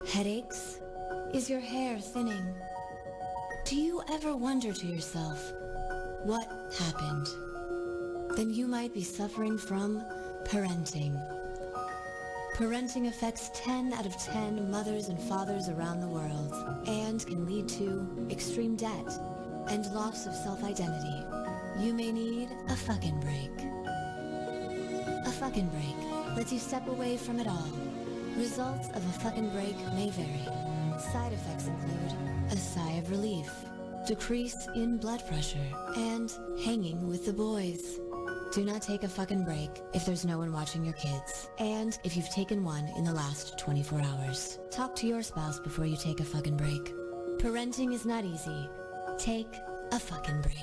Headaches? Is your hair thinning? Do you ever wonder to yourself, what happened? Then you might be suffering from parenting. Parenting affects 10 out of 10 mothers and fathers around the world and can lead to extreme debt and loss of self-identity. You may need a fucking break. A fucking break lets you step away from it all. Results of a fucking break may vary. Side effects include a sigh of relief, decrease in blood pressure, and hanging with the boys. Do not take a fucking break if there's no one watching your kids, and if you've taken one in the last 24 hours. Talk to your spouse before you take a fucking break. Parenting is not easy. Take a fucking break.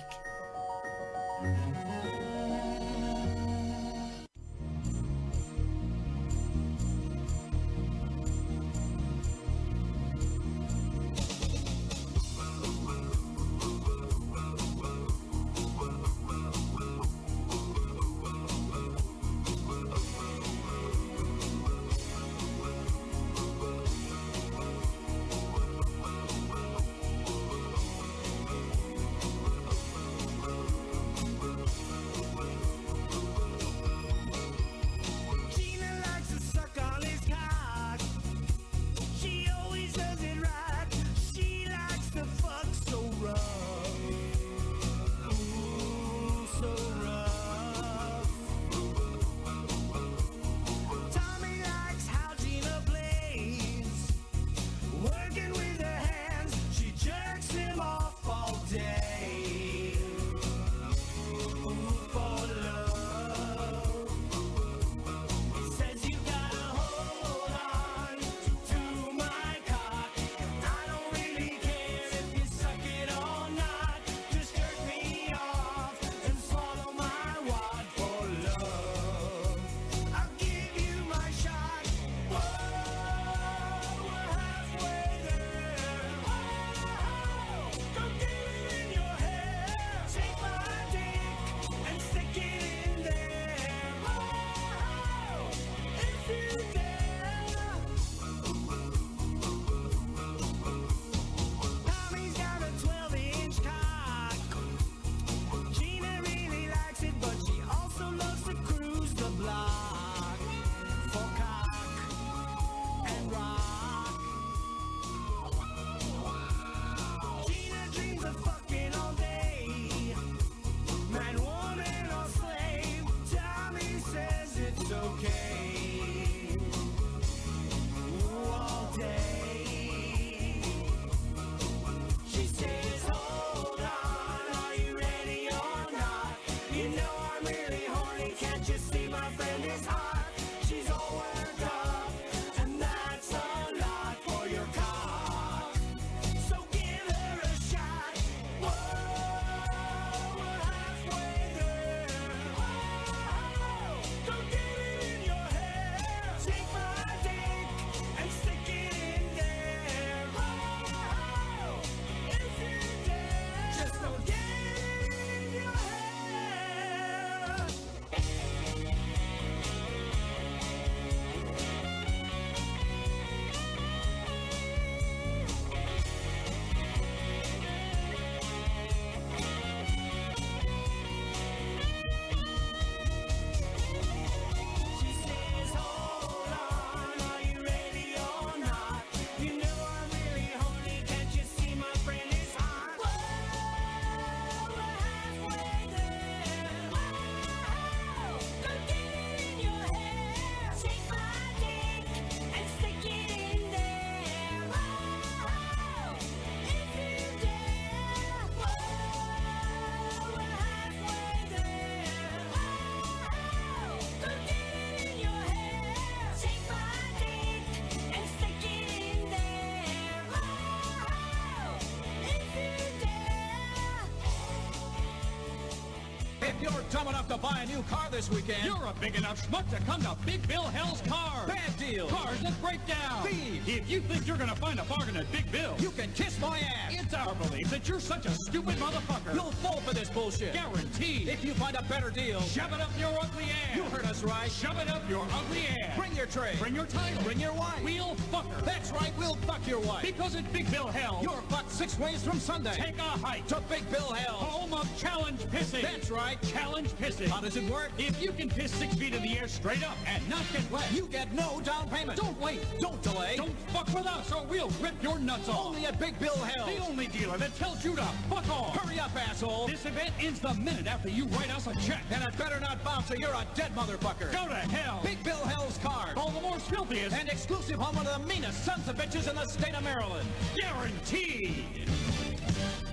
dumb enough to buy a new car this weekend, you're a big enough schmuck to come to Big Bill Hell's Cars. Bad deal. Cars that break down. Thieves. If you think you're gonna find a bargain at Big Bill, You can kiss my ass. it's our belief that you're such a stupid motherfucker. You'll fall for this bullshit. Guaranteed. If you find a better deal, Shove it up your ugly ass. you heard us right. Shove it up your ugly ass. Bring your tray. Bring your title. Bring your wife. We'll fuck her. That's right, we'll your wife. Because at Big Bill Hell, You're fucked 6 ways from Sunday. take a hike To Big Bill Hell. home of challenge pissing. That's right. Challenge pissing. How does it work? If you can piss 6 feet in the air straight up and not get wet, You get no down payment. don't wait. Don't delay. Don't fuck with us or we'll rip your nuts off. Only at Big Bill Hell. The only dealer that tells you to fuck off. Hurry up, asshole. This event ends the minute after you write us a check. And it better not bounce or you're a dead motherfucker. Go to hell. Big Bill Hell's card. Baltimore's filthiest And exclusive home of the meanest sons of bitches in the state of Maryland. guaranteed.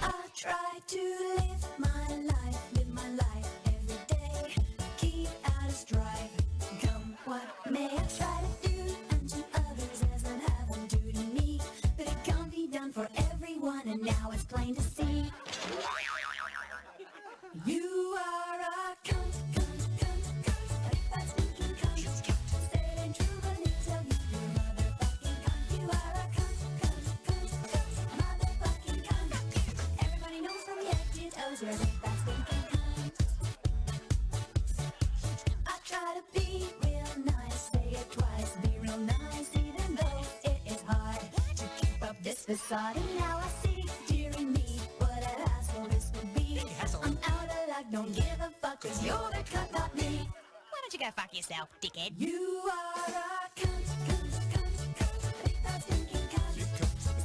I try to live my life every day. Keep out of strife, come what may. I try to do unto others as I'd have them do to me. But it can't be done for everyone, and now it's plain to see. You are a cunt, cunt, cunt, cunt. I think that's stinking cunt. Say it ain't true, but it'll tell you you're a motherfucking cunt. You are a cunt, cunt, cunt, cunt. Motherfucking cunt. Everybody knows from your head to toes you're a big fat stinking cunt. I try to be real nice, say it twice, be real nice, even though it is hard to keep up this facade. And now I see, dearie me, what an asshole this would be. I'm out of luck, don't give a fuck, 'cause you're the cunt, not me. Why don't you go fuck yourself, dickhead? You are a cunt, cunt, cunt, cunt. Big fat stinking cunt.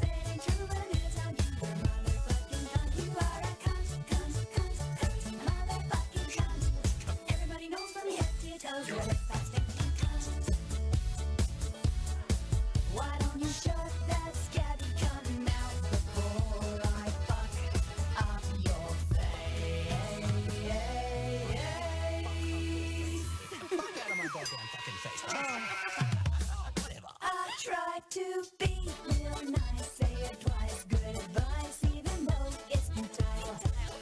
Say it ain't true, but it'll tell you you're a motherfucking cunt. You are a cunt, cunt, cunt, cunt. Motherfucking cunt. Everybody knows from your head to your toes you're a big fat stinking cunt. Why don't you shut that scabby cunt mouth before I fuck up your I try to be real nice, say it twice, good advice, even though it's futile.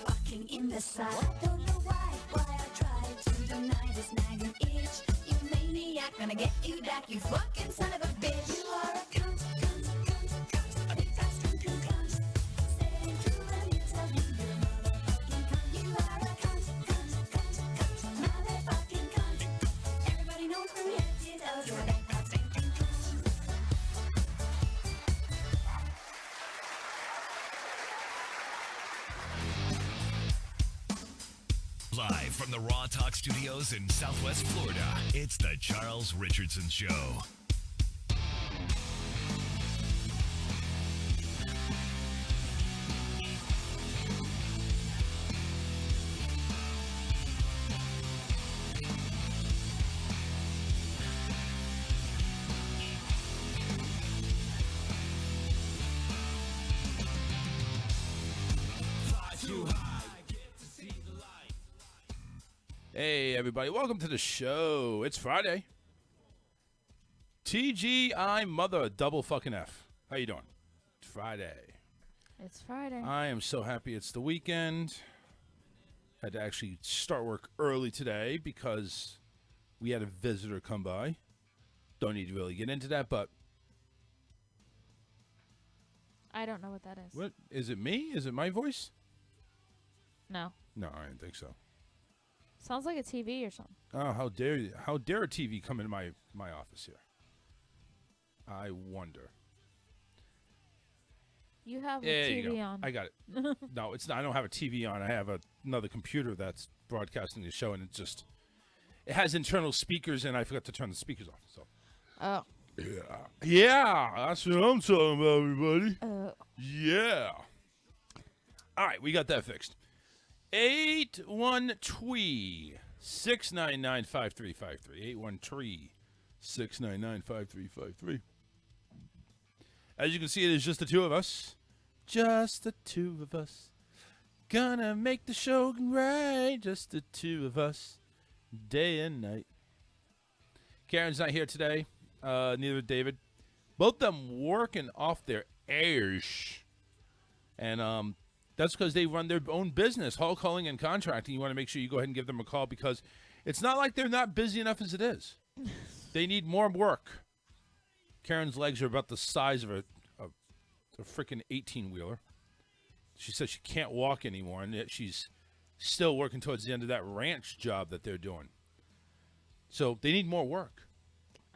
Fucking in the side, I don't know why I try to deny this nagging itch. You maniac, gonna get you back, you fucking son of a bitch. You are a cunt, cunt, cunt, cunt, a big fat stinking cunt. Say it ain't true, but it'll tell you you're a motherfucking cunt. You are a cunt, cunt, cunt, cunt, motherfucking cunt. Everybody knows from your head to your toes you're a big fat stinking cunt. Live from the Raw Talk Studios in Southwest Florida, it's the Charles Richardson Show. Hey, everybody. Welcome to the show. It's Friday. TGI mother double fucking F. How you doing? It's Friday. It's Friday. I am so happy it's the weekend. Had to actually start work early today because we had a visitor come by. Don't need to really get into that, but I don't know what that is. what is it me? Is it my voice? No. No, I didn't think so. Sounds like a TV or something. Oh, how dare you? How dare a TV come into my office here? I wonder. You have There a you TV go. on. I got it. No, it's not. I don't have a TV on. I have another computer that's broadcasting the show, and it has internal speakers, and I forgot to turn the speakers off. So. Oh. Yeah, that's what I'm talking about, everybody. Yeah. All right, we got that fixed. 81-TWEE 699-5353. 81-TWEE 699-5353. As you can see, it is just the two of us. Just the two of us. Gonna make the show right. Just the two of us. Day and night. Karen's not here today. Neither David. Both of them working off their airs. And that's because they run their own business, haul calling and contracting. You want to make sure you go ahead and give them a call because it's not like they're not busy enough as it is. They need more work. Karen's legs are about the size of a freaking 18-wheeler. She says she can't walk anymore, and yet she's still working towards the end of that ranch job that they're doing. So they need more work.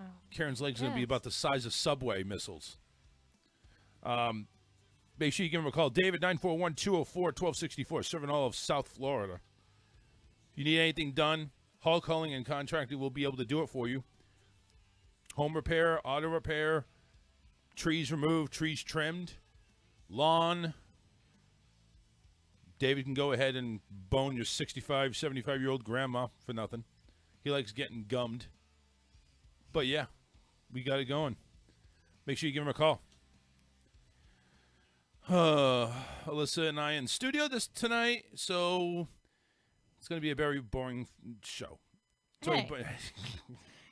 Oh. Karen's legs are going to be Yes. about the size of Subway missiles. Make sure you give him a call. David, 941-204-1264, serving all of South Florida. If you need anything done, Hall Culling and Contracting will be able to do it for you. Home repair, auto repair, trees removed, trees trimmed, lawn. David can go ahead and bone your 65, 75-year-old grandma for nothing. He likes getting gummed. But, yeah, we got it going. Make sure you give him a call. Alyssa and I in studio tonight, so it's going to be a very boring show. Hey. Are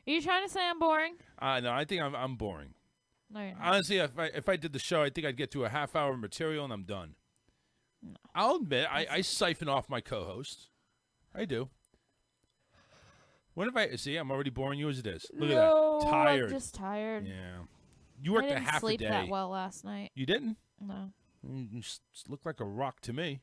you trying to say I'm boring? No, I think I'm boring. No, you're not. Honestly, if I did the show, I think I'd get to a half-hour of material and I'm done. No. I'll admit, I siphon off my co-host. I do. What if I see? I'm already boring you as it is. Look at that. Tired. I'm just tired. Yeah. You worked I a didn't half a sleep day. that well last night. You didn't? No. You look like a rock to me.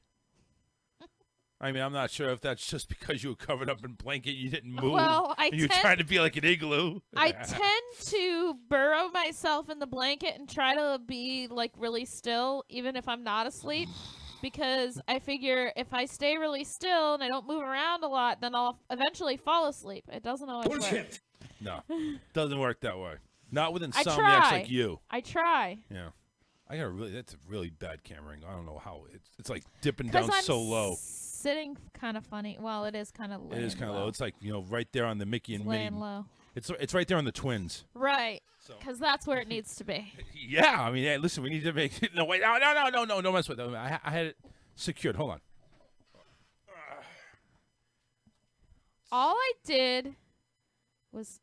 I mean, I'm not sure if that's just because you were covered up in blanket, you didn't move. Well, and you're trying to be like an igloo. I tend to burrow myself in the blanket and try to be like really still, even if I'm not asleep, because I figure if I stay really still and I don't move around a lot, then I'll eventually fall asleep. It doesn't always work. No, doesn't work that way. Not with I insomniacs try. like you. I try. Yeah. That's a really bad camera angle. I don't know how it's like dipping 'Cause down I'm so low. Sitting kind of funny. Well, it is kind of. It is kind of low. It's like, right there on the Mickey and Minnie. Laying low. It's right there on the twins. Right. So. Because that's where it needs to be. Yeah, I mean, hey, listen, we need to make no wait, no mess with it. I had it secured. Hold on. All I did was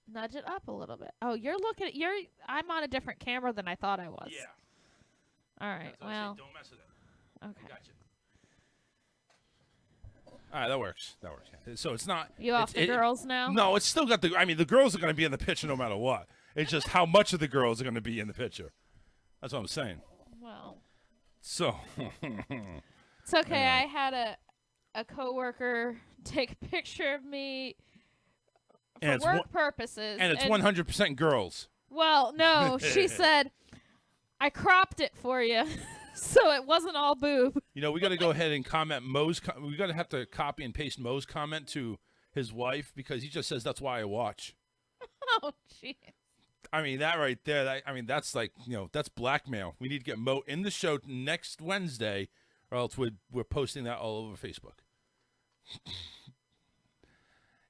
nudge it up a little bit. Oh, you're looking at I'm on a different camera than I thought I was. Yeah. All right. Well. Don't mess with it. Okay. Gotcha. All right, that works. So it's not. You off the girls now? No, it's still got the. I mean, the girls are going to be in the picture no matter what. It's just how much of the girls are going to be in the picture. That's what I'm saying. Well. So. It's okay. Anyway. I had a coworker take a picture of me for work purposes, and it's 100% girls. Well, no, she said, "I cropped it for you." So it wasn't all boob. We got to go ahead and comment Mo's. We got to have to copy and paste Mo's comment to his wife because he just says that's why I watch. Oh, jeez. I mean, that right there. That's like that's blackmail. We need to get Mo in the show next Wednesday, or else we're posting that all over Facebook.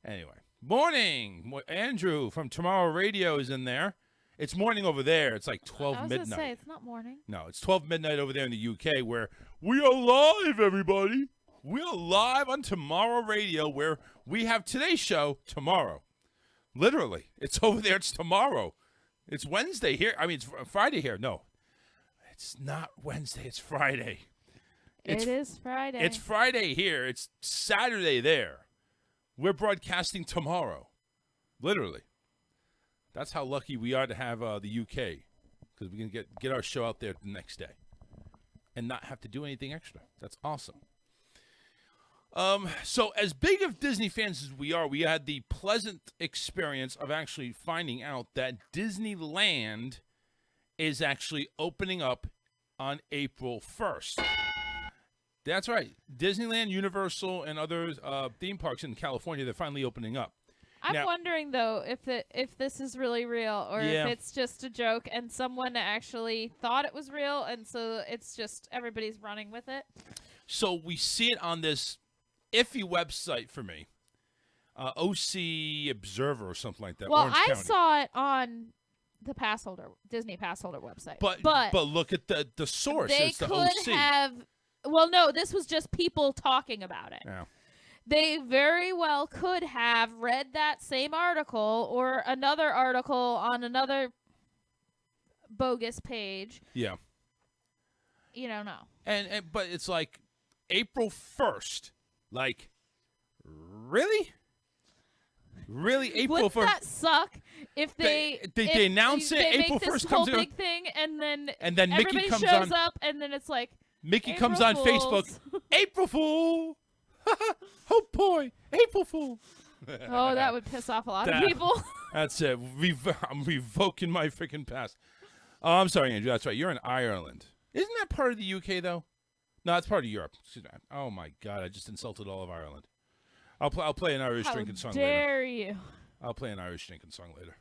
Anyway, morning. Andrew from Tomorrow Radio is in there. It's morning over there. It's like 12 midnight. I was going to say, it's not morning. No, it's 12 midnight over there in the UK where we are live, everybody. We are live on Tomorrow Radio where we have today's show tomorrow. Literally. It's over there. It's tomorrow. It's Wednesday here. I mean, it's Friday here. No, it's not Wednesday. It's Friday. It is Friday. It's Friday here. It's Saturday there. We're broadcasting tomorrow. Literally. That's how lucky we are to have the UK, because we can get our show out there the next day and not have to do anything extra. That's awesome. So as big of Disney fans as we are, we had the pleasant experience of actually finding out that Disneyland is actually opening up on April 1st. That's right. Disneyland, Universal, and other theme parks in California, they're finally opening up. I'm wondering, though, if this is really real or if it's just a joke and someone actually thought it was real, and so it's just everybody's running with it. So we see it on this iffy website for me, OC Observer or something like that. Well, Orange I County. saw it on the Disney Passholder website. But look at the source. They it's the could OC. have. Well, no, this was just people talking about it. Yeah. They very well could have read that same article or another article on another bogus page. Yeah. No. And but it's like April 1st. Like, really? Really? April 1st? Wouldn't that suck if they announce it? they April make 1st this comes whole big thing, and then Mickey everybody comes shows on, up, and then it's like Mickey April comes on Fools. Facebook. April Fool! Oh boy, April Fool! Oh, that would piss off a lot of people. That's it. I'm revoking my freaking pass. Oh, I'm sorry, Andrew. That's right. You're in Ireland. Isn't that part of the UK, though? No, it's part of Europe. Excuse me. Oh, my God. I just insulted all of Ireland. I'll play an Irish drinking song later. How dare you? I'll play an Irish drinking song later.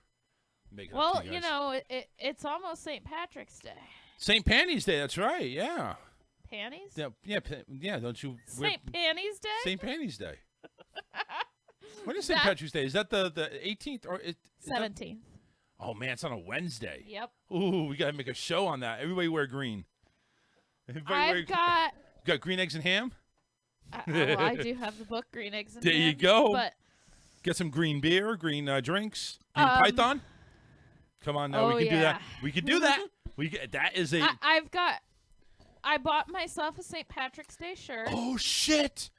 Make it up Well, to you you guys. know, it's almost St. Patrick's Day. St. Panty's Day. That's right. Yeah. Panties? Yeah. Don't you? St. Panties Day? St. Panty's Day. When is St. That- Patrick's Day? Is that the 18th or is that- 17th. Oh man, it's on a Wednesday. Yep. Ooh, we gotta make a show on that. Everybody wear green. I've got. Got green eggs and ham. Well, I do have the book Green Eggs and There you Ham, go. But Get some green beer, green drinks, green Python. Come on, now we can do that. We can do that. That is a. I bought myself a St. Patrick's Day shirt. Oh shit!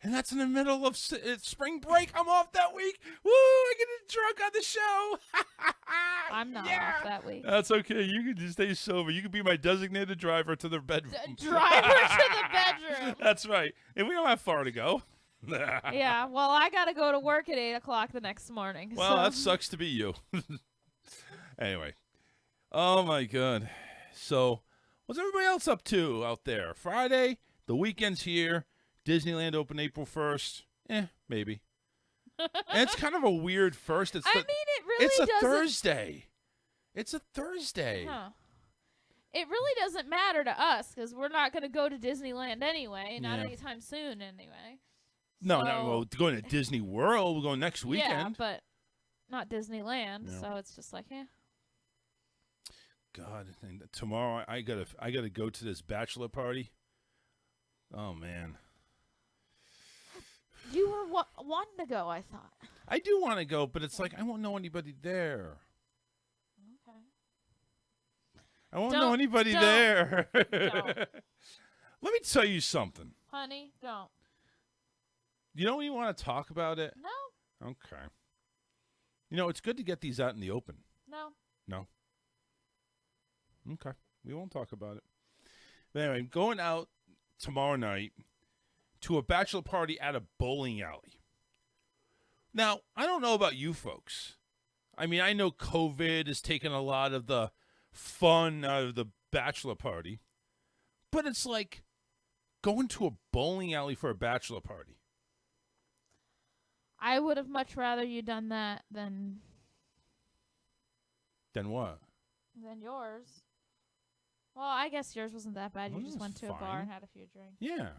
And that's in the middle of spring break. I'm off that week. Woo! I get drunk on the show. I'm not off that week. That's okay. You can just stay sober. You can be my designated driver to the bedroom. Driver to the bedroom. That's right. And we don't have far to go. Yeah. Well, I gotta go to work at 8 o'clock the next morning. Well, so. that sucks to be you. Anyway. Oh my God. So, what's everybody else up to out there? Friday, the weekend's here. Disneyland open April 1st. Maybe. And it's kind of a weird first. It's I mean, it really It's a doesn't. Thursday. It's a Thursday. Huh. It really doesn't matter to us because we're not going to go to Disneyland anyway. Not Yeah. anytime soon, anyway. No, So- well, going to Disney World. We're going next weekend. Yeah, but not Disneyland. Yeah. So it's just like, God, and tomorrow I gotta go to this bachelor party. Oh man, You were wanting to go, I thought. I do want to go, but it's like I won't know anybody there. Okay. I won't Don't- know anybody don't- there. don't. Let me tell you something. Honey, don't. You don't even want to talk about it? No, Okay. You know, it's good to get these out in the open. no. No? Okay. We won't talk about it. But anyway, I'm going out tomorrow night to a bachelor party at a bowling alley. Now, I don't know about you folks. I mean, I know COVID has taken a lot of the fun out of the bachelor party. But it's like going to a bowling alley for a bachelor party. I would have much rather you done that than Then what? yours. Well, I guess yours wasn't that bad. You Well, just it went was to a bar fine. and had a few drinks. Yeah.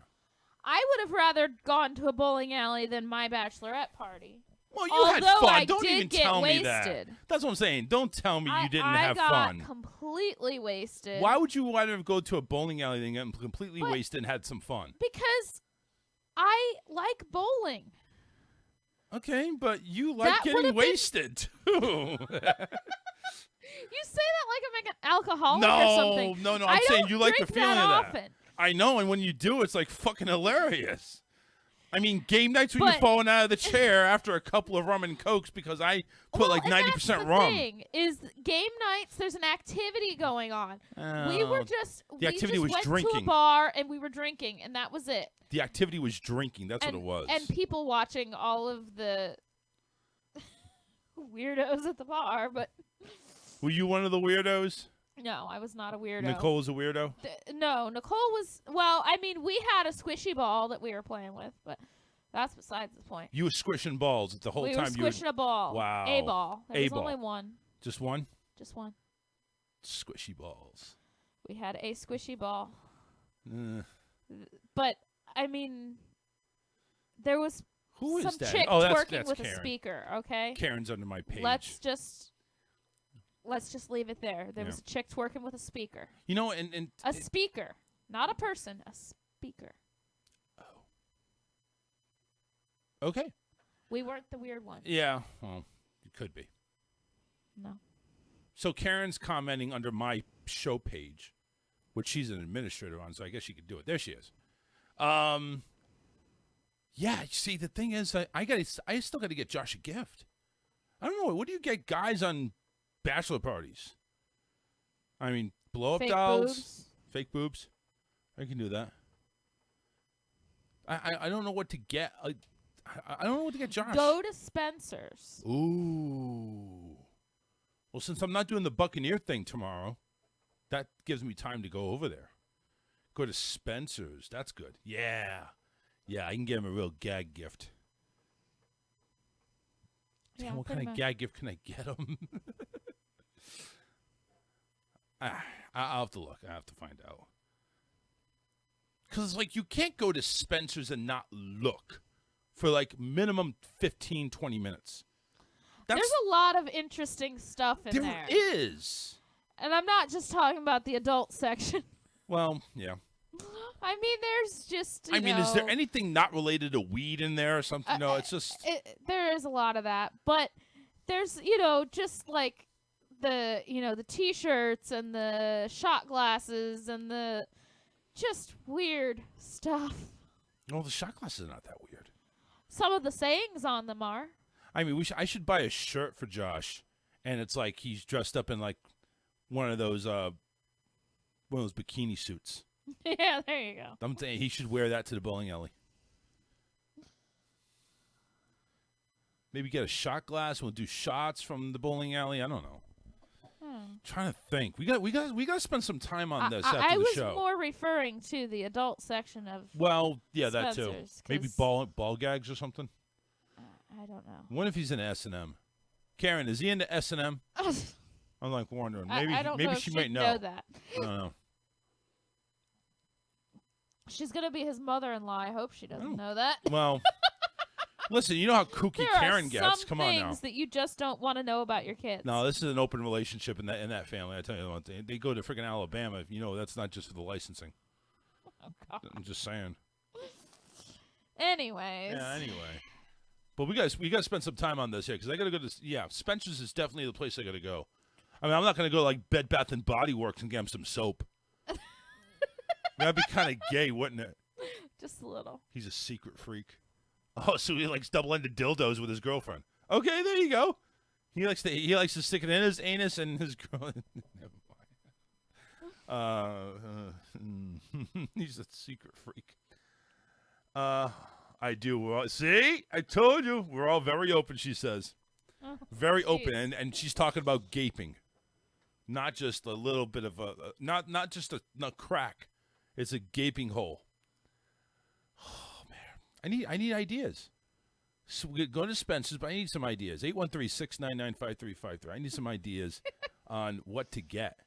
I would have rather gone to a bowling alley than my bachelorette party. Well, you had Although fun. I Don't did even get tell me wasted. that. That's what I'm saying. Don't tell me you didn't I have got fun. completely wasted. Why would you rather go to a bowling alley than get completely But- wasted and had some fun? Because I like bowling. Okay, but you like That getting would've been- wasted too. You say that like I'm like an alcoholic or no, something. no, no. I I'm saying don't you like the drink feeling that of often. that. I know, and when you do, it's like fucking hilarious. I mean, game nights when you're But- falling out of the chair after a couple of rum and cokes because I put Well, like and 90% that's the rum. thing, is game nights. There's an activity going on. We Oh, were just the activity we was just went to drinking. a bar and we were drinking, and that was it. The activity was drinking. That's and, what it was. And people watching all of the weirdos at the bar, but Were you one of the weirdos? no, I was not a weirdo. Nicole was a weirdo? No, Nicole was. Well, I mean, we had a squishy ball that we were playing with, but that's besides the point. You were squishing balls the whole we time were you were squishing a ball. Wow. A ball. There was A-ball. only one. just one? Just one. Squishy balls. We had a squishy ball. Uh, But I mean, there was who is some that? chick Oh, twerking that's with Karen. a speaker. Okay, Karen's under my page. let's just leave it there. There Yeah. was a chick twerking with a speaker. You know, and A speaker, not a person. A speaker. okay. We weren't the weird one. Yeah, well, it could be. No. So Karen's commenting under my show page, which she's an administrator on, so I guess she could do it. There she is. Yeah, see, the thing is, I still got to get Josh a gift. I don't know. What do you get guys on bachelor parties? I mean, blow up Fake dolls, boobs. fake boobs. I can do that. I don't know what to get. I don't know what to get Josh. Go to Spencer's. Ooh. Well, since I'm not doing the Buccaneer thing tomorrow, That gives me time to go over there. Go to Spencer's. That's good. Yeah. Yeah, I can get him a real gag gift. Yeah, Damn, what kind of gag gift can I get him? I'll have to look. I have to find out. Because, like, you can't go to Spencer's and not look for, like, minimum 15, 20 minutes. There's a lot of interesting stuff in there. There is. And I'm not just talking about the adult section. Well, yeah. I mean, there's just, I mean, is there anything not related to weed in there or something? No, it's just... there is a lot of that. But there's, just like the T-shirts and the shot glasses and the just weird stuff. No, the shot glasses are not that weird. Some of the sayings on them are. I mean, I should buy a shirt for Josh, and it's like he's dressed up in like one of those bikini suits. Yeah, there you go. I'm saying he should wear that to the bowling alley. Maybe get a shot glass. We'll do shots from the bowling alley. I don't know. Trying to think. We got to spend some time on this after the show. I was more referring to the adult section of. Well, yeah, that too. Spencer's, Maybe ball gags or something. I don't know. What if he's into S&M? Karen, is he into S&M? I'm like wondering. Maybe I don't maybe know she if might she'd know. That. I don't know. She's gonna be his mother-in-law. I hope she doesn't know that. Well, listen, you know how kooky there Karen are gets. some Come on now. things that you just don't want to know about your kids. No, this is an open relationship in that family. I tell you what, they go to freaking Alabama. You know, that's not just for the licensing. Oh, God. I'm just saying. Anyways. Yeah. Anyway, but we got to spend some time on this here because I got to go to. Yeah, Spencer's is definitely the place I got to go. I mean, I'm not going to go like Bed Bath and Body Works and get him some soap. That'd be kind of gay, wouldn't it? Just a little. He's a secret freak. Oh, so he likes double-ended dildos with his girlfriend. Okay, there you go. He likes to stick it in his anus and his girl. Never mind. He's a secret freak. I do. See, I told you. We're all very open. She says, very open, and she's talking about gaping, not just a little bit of not just a crack. It's a gaping hole. Oh man, I need ideas. So we go to Spencer's, but I need some ideas. 813-699-5353. I need some ideas on what to get.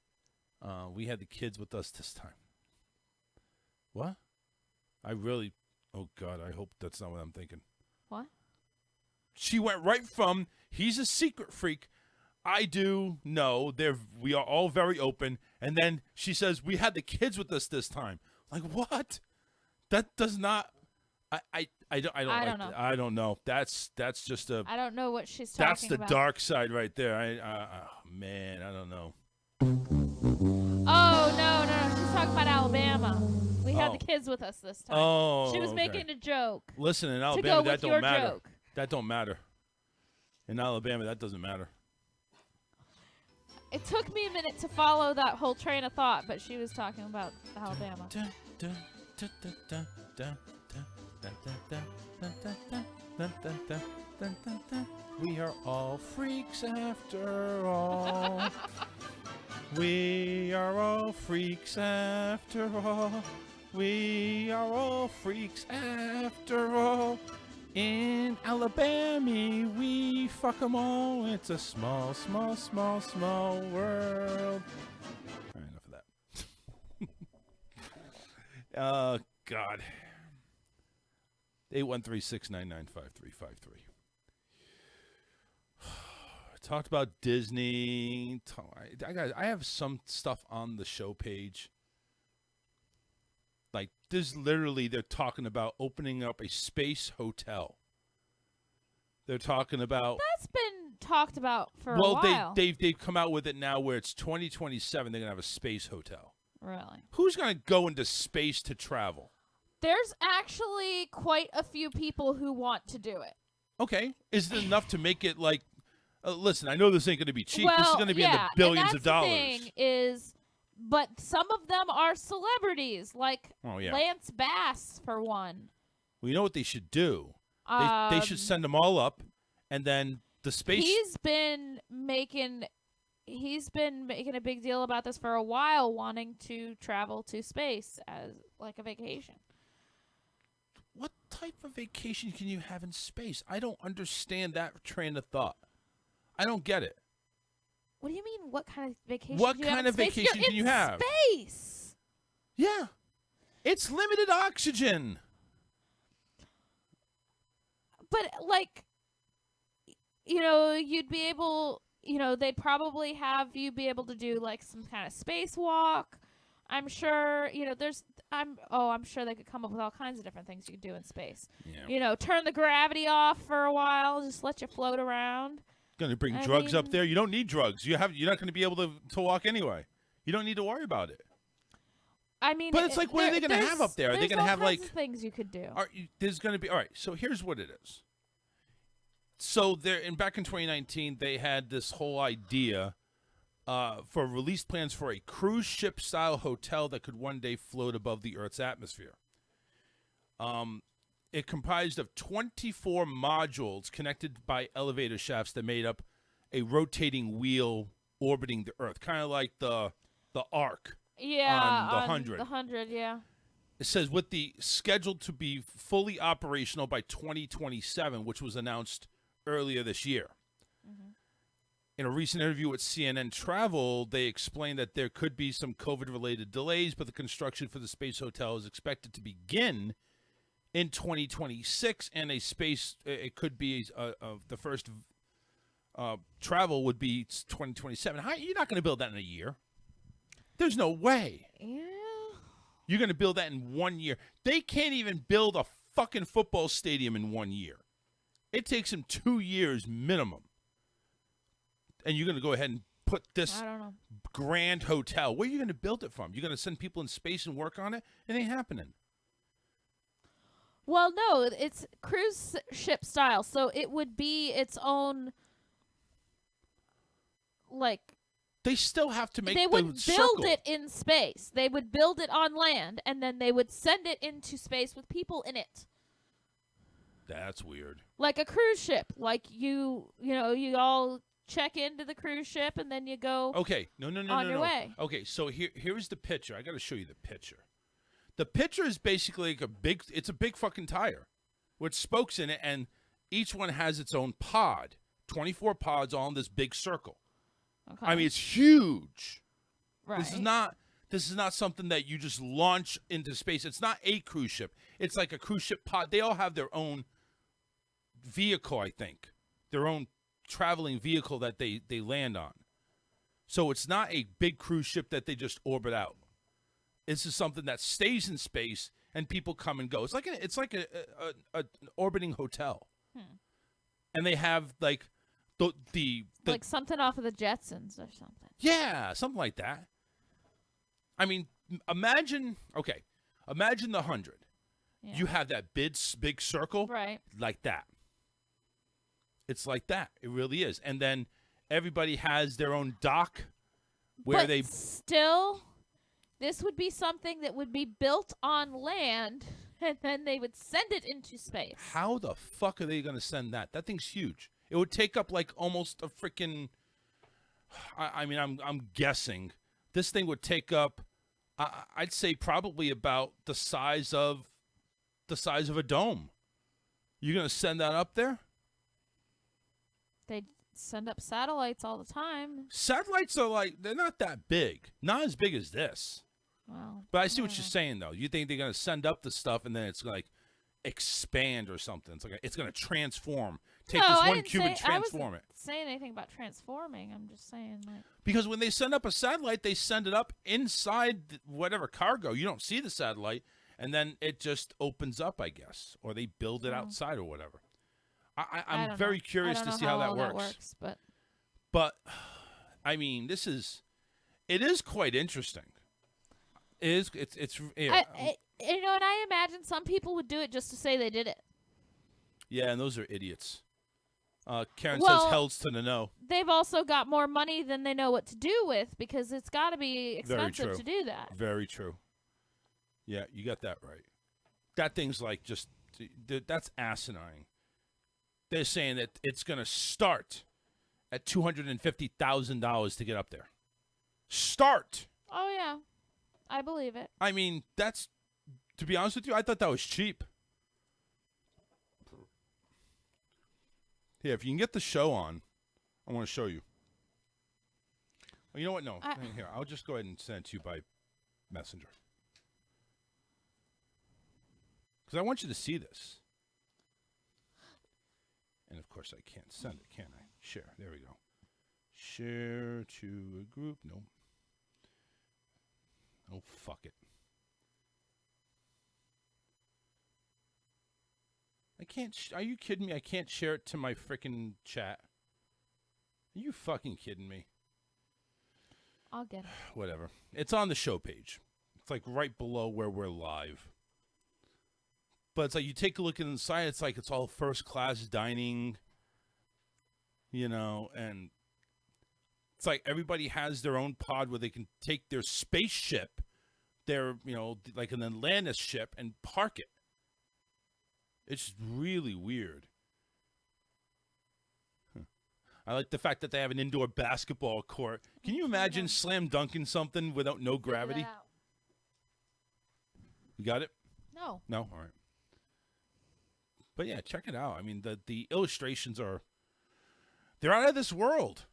We had the kids with us this time. What? Oh God, I hope that's not what I'm thinking. What? She went right from he's a secret freak. I do know we are all very open, and then she says we had the kids with us this time. Like what? That does not. I don't know. I don't know. That's just a. I don't know what she's talking about. That's the dark side right there. Man, I don't know. Oh no! She's talking about Alabama. We had the kids with us this time. Oh, she was making a joke. Listen, in Alabama that don't matter. Joke. That don't matter. In Alabama, that doesn't matter. It took me a minute to follow that whole train of thought, but she was talking about Alabama. We are all freaks after all. We are all freaks after all. We are all freaks after all. In Alabama, we fuck 'em all. It's a small, small, small, small world. All right, enough of that. Oh, God. 813-699-5353. Talked about Disney. I have some stuff on the show page. Like, this literally, they're talking about opening up a space hotel. They're talking about... That's been talked about for a while. Well, they've come out with it now where it's 2027. They're going to have a space hotel. Really? Who's going to go into space to travel? There's actually quite a few people who want to do it. Okay. Is it enough to make it like... listen, I know this ain't going to be cheap. Well, this is going to be in the billions of dollars. The thing is... But some of them are celebrities, like Lance Bass, for one. Well, you know what they should do? They should send them all up, and then the space... He's been making he's been making a big deal about this for a while, wanting to travel to space as like a vacation. What type of vacation can you have in space? I don't understand that train of thought. I don't get it. What do you mean? What kind of vacation? What do you have kind in of space? vacation You're can you in have? Space. Yeah. It's limited oxygen. But like, you know, you'd be able, you know, they'd probably have you be able to do like some kind of spacewalk. I'm sure, you know, I'm sure they could come up with all kinds of different things you could do in space. Yeah. You know, turn the gravity off for a while, just let you float around. Going to bring drugs up there? You don't need drugs. You're not going to be able to walk anyway. You don't need to worry about it. I mean, but it's like, what are they going to have up there? Are they going to have like things you could do? There's going to be all right. So here's what it is. So back in 2019, they had this whole idea for release plans for a cruise ship style hotel that could one day float above the Earth's atmosphere. It comprised of 24 modules connected by elevator shafts that made up a rotating wheel orbiting the Earth, kind of like the Ark. Yeah, on the 100. The 100, yeah. It says with the scheduled to be fully operational by 2027, which was announced earlier this year. Mm-hmm. In a recent interview with CNN Travel, they explained that there could be some COVID-related delays, but the construction for the space hotel is expected to begin in 2026, and it could be the first travel would be 2027. You're not going to build that in a year. There's no way. Yeah. You're going to build that in 1 year. They can't even build a fucking football stadium in 1 year. It takes them 2 years minimum. And you're going to go ahead and put this grand hotel. Where are you going to build it from? You're going to send people in space and work on it? It ain't happening. Well, no, it's cruise ship style, so it would be its own, like... They still have to make They would build circle. it in space. They would build it on land, and then they would send it into space with people in it. That's weird. Like a cruise ship. Like you all check into the cruise ship, and then you go No, on your way. Okay, so here's the picture. I got to show you the picture. The picture is basically like it's a big fucking tire with spokes in it, and each one has its own pod. 24 pods all in this big circle. Okay. I mean, it's huge. Right. This is not something that you just launch into space. It's not a cruise ship. It's like a cruise ship pod. They all have their own vehicle, I think. Their own traveling vehicle that they land on. So it's not a big cruise ship that they just orbit out. This is something that stays in space and people come and go. It's like an orbiting hotel. And they have like the like something off of the Jetsons or something. Yeah, something like that. I mean, imagine the 100. Yeah. You have that big circle, right? Like that. It's like that. It really is. And then everybody has their own dock where but still, this would be something that would be built on land, and then they would send it into space. How the fuck are they going to send that? That thing's huge. It would take up like almost a freaking. I mean, I'm guessing this thing would take up. I'd say probably about the size of a dome. You're going to send that up there? They send up satellites all the time. Satellites are they're not that big. Not as big as this. Well, but I see what you're saying, though. You think they're going to send up the stuff and then it's like expand or something. It's going to transform. Take this one cube and transform it. I wasn't saying anything about transforming. I'm just saying because when they send up a satellite, they send it up inside whatever cargo. You don't see the satellite, and then it just opens up, I guess, or they build it outside or whatever. I'm very curious to see how that works. But I mean, it is quite interesting. It's yeah. And I imagine some people would do it just to say they did it. Yeah, and those are idiots. Karen says hells to the no. They've also got more money than they know what to do with because it's got to be expensive to do that. Very true. Yeah, you got that right. That thing's that's asinine. They're saying that it's going to start at $250,000 to get up there. Start. Oh, yeah. I believe it. I mean, that's, to be honest with you, I thought that was cheap. Here, if you can get the show on, I want to show you. Well, you know what? No. Here, I'll just go ahead and send it to you by Messenger. Because I want you to see this. And, of course, I can't send it, can I? Share. There we go. Share to a group. No. Oh, fuck it. I can't. Are you kidding me? I can't share it to my frickin' chat. Are you fucking kidding me? I'll get it. Whatever. It's on the show page. It's like right below where we're live. But it's like you take a look inside, it's like it's all first class dining, you know, and it's like everybody has their own pod where they can take their spaceship, their, you know, like an Atlantis ship, and park it. It's really weird. I like the fact that they have an indoor basketball court. Can you imagine slam dunking something without no gravity? You got it? No. No? All right. But yeah, check it out. I mean, the illustrations are, they're out of this world.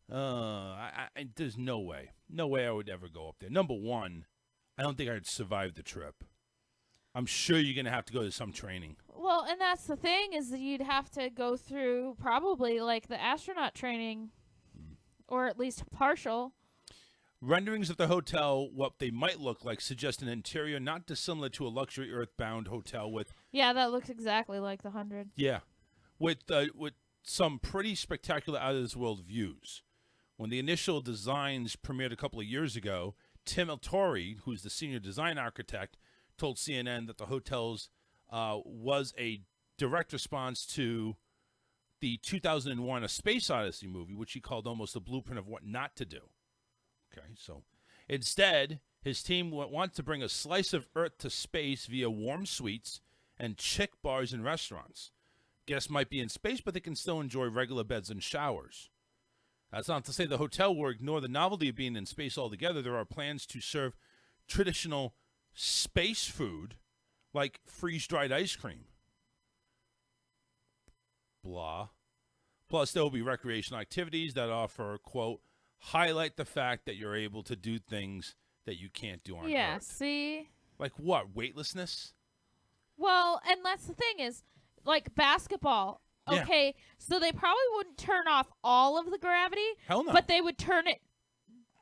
There's no way. No way I would ever go up there. Number one, I don't think I'd survive the trip. I'm sure you're going to have to go to some training. Well, and that's the thing, is that you'd have to go through probably like the astronaut training, or at least partial. Renderings of the hotel, what they might look like, suggest an interior not dissimilar to a luxury Earthbound hotel with... Yeah, that looks exactly like the 100. Yeah, with some pretty spectacular out-of-this-world views. When the initial designs premiered a couple of years ago, Tim Altori, who's the senior design architect, told CNN that the hotels was a direct response to the 2001 A Space Odyssey movie, which he called almost a blueprint of what not to do. Okay, so instead, his team wants to bring a slice of Earth to space via warm suites and chic bars and restaurants. Guests might be in space, but they can still enjoy regular beds and showers. That's not to say the hotel will ignore the novelty of being in space altogether. There are plans to serve traditional space food like freeze-dried ice cream. Blah. Plus, there will be recreational activities that offer, quote, highlight the fact that you're able to do things that you can't do on Earth. Yeah, see? Like what? Weightlessness? Well, and that's the thing is, like basketball. Yeah. Okay, so they probably wouldn't turn off all of the gravity. Hell no. But they would turn it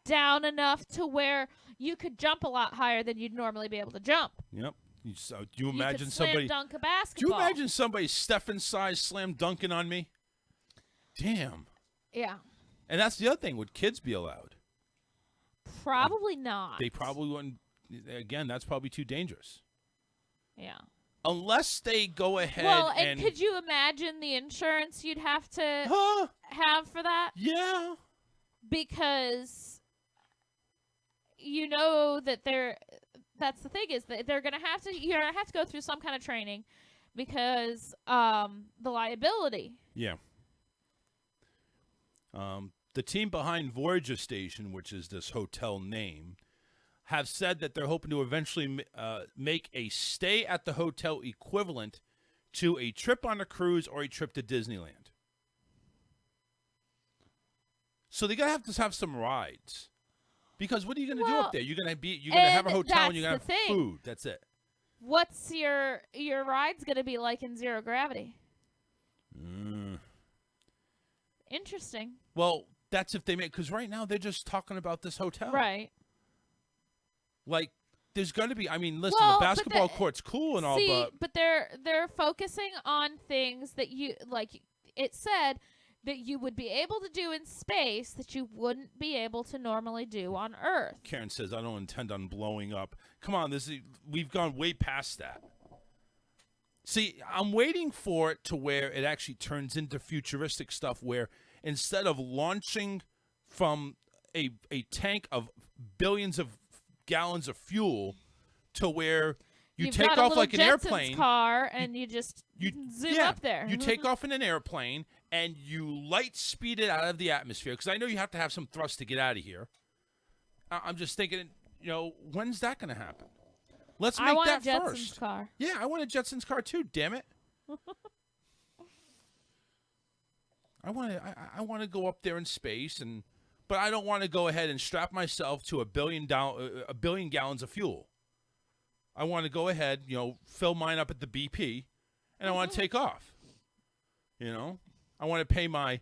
down enough to where you could jump a lot higher than you'd normally be able to jump. Yep. Do you imagine could somebody slam dunk a Do you basketball. imagine somebody Stephen size slam dunking on me? Damn. Yeah. And that's the other thing. Would kids be allowed? Probably not. They probably wouldn't. Again, that's probably too dangerous. Yeah. Unless they go ahead Well, and could you imagine the insurance you'd have to have for that? Yeah. Because you know that that's the thing, is that you're gonna have to go through some kind of training because the liability. Yeah. The team behind Voyager Station, which is this hotel name, have said that they're hoping to eventually make a stay at the hotel equivalent to a trip on a cruise or a trip to Disneyland. So they're gonna have to have some rides, because what are you gonna do up there? You're gonna have a hotel and you're gonna have food. That's it. What's your ride's gonna be like in zero gravity? Interesting. Well, that's if they make, because right now they're just talking about this hotel. Right. Like, there's going to be, I mean, listen, Well, the basketball court's cool and all, but they're focusing on things that you, like it said, that you would be able to do in space that you wouldn't be able to normally do on Earth. Karen says, I don't intend on blowing up. Come on, we've gone way past that. See, I'm waiting for it to where it actually turns into futuristic stuff where instead of launching from a tank of billions of gallons of fuel to where You've take got a off little like an Jetsons airplane. car, and you just zoom yeah, up there. You take off in an airplane, and you light speed it out of the atmosphere, because I know you have to have some thrust to get out of here. I'm just thinking, when's that going to happen? Let's make I want that a Jetsons first. car. Yeah, I want a Jetsons car too. Damn it! I want to go up there in space, but I don't want to go ahead and strap myself to a billion gallons of fuel. I want to go ahead, fill mine up at the BP, and I want to take off. I want to pay my,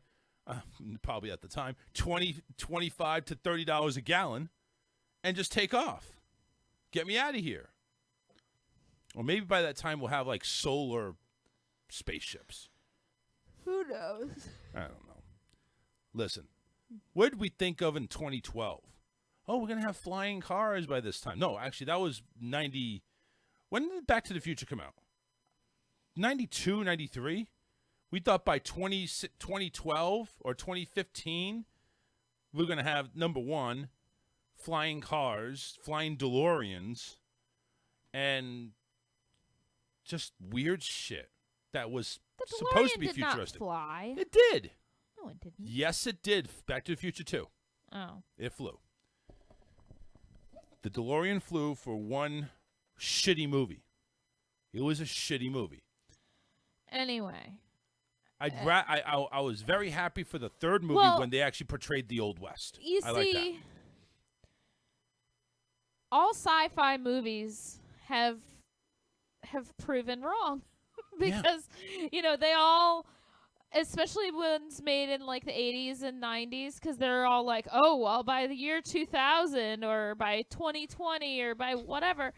probably at the time, $25 to $30 a gallon, and just take off. Get me out of here. Or maybe by that time we'll have like solar spaceships. Who knows? I don't know. Listen, what did we think of in 2012? Oh, we're going to have flying cars by this time. No, actually, that was 90. When did Back to the Future come out? 92, 93? We thought by 2012 or 2015, we're going to have, number one, flying cars, flying DeLoreans, and just weird shit that was The supposed to DeLorean be did futuristic. not fly. It did. No, it didn't. Yes, it did. Back to the Future 2. Oh. It flew. The DeLorean flew for one shitty movie. It was a shitty movie. Anyway. I was very happy for the third movie when they actually portrayed the Old West. You I like that. see, all sci-fi movies have proven wrong because they all, especially ones made in like the 80s and 90s, because they're all like, oh well, by the year 2000 or by 2020 or by whatever,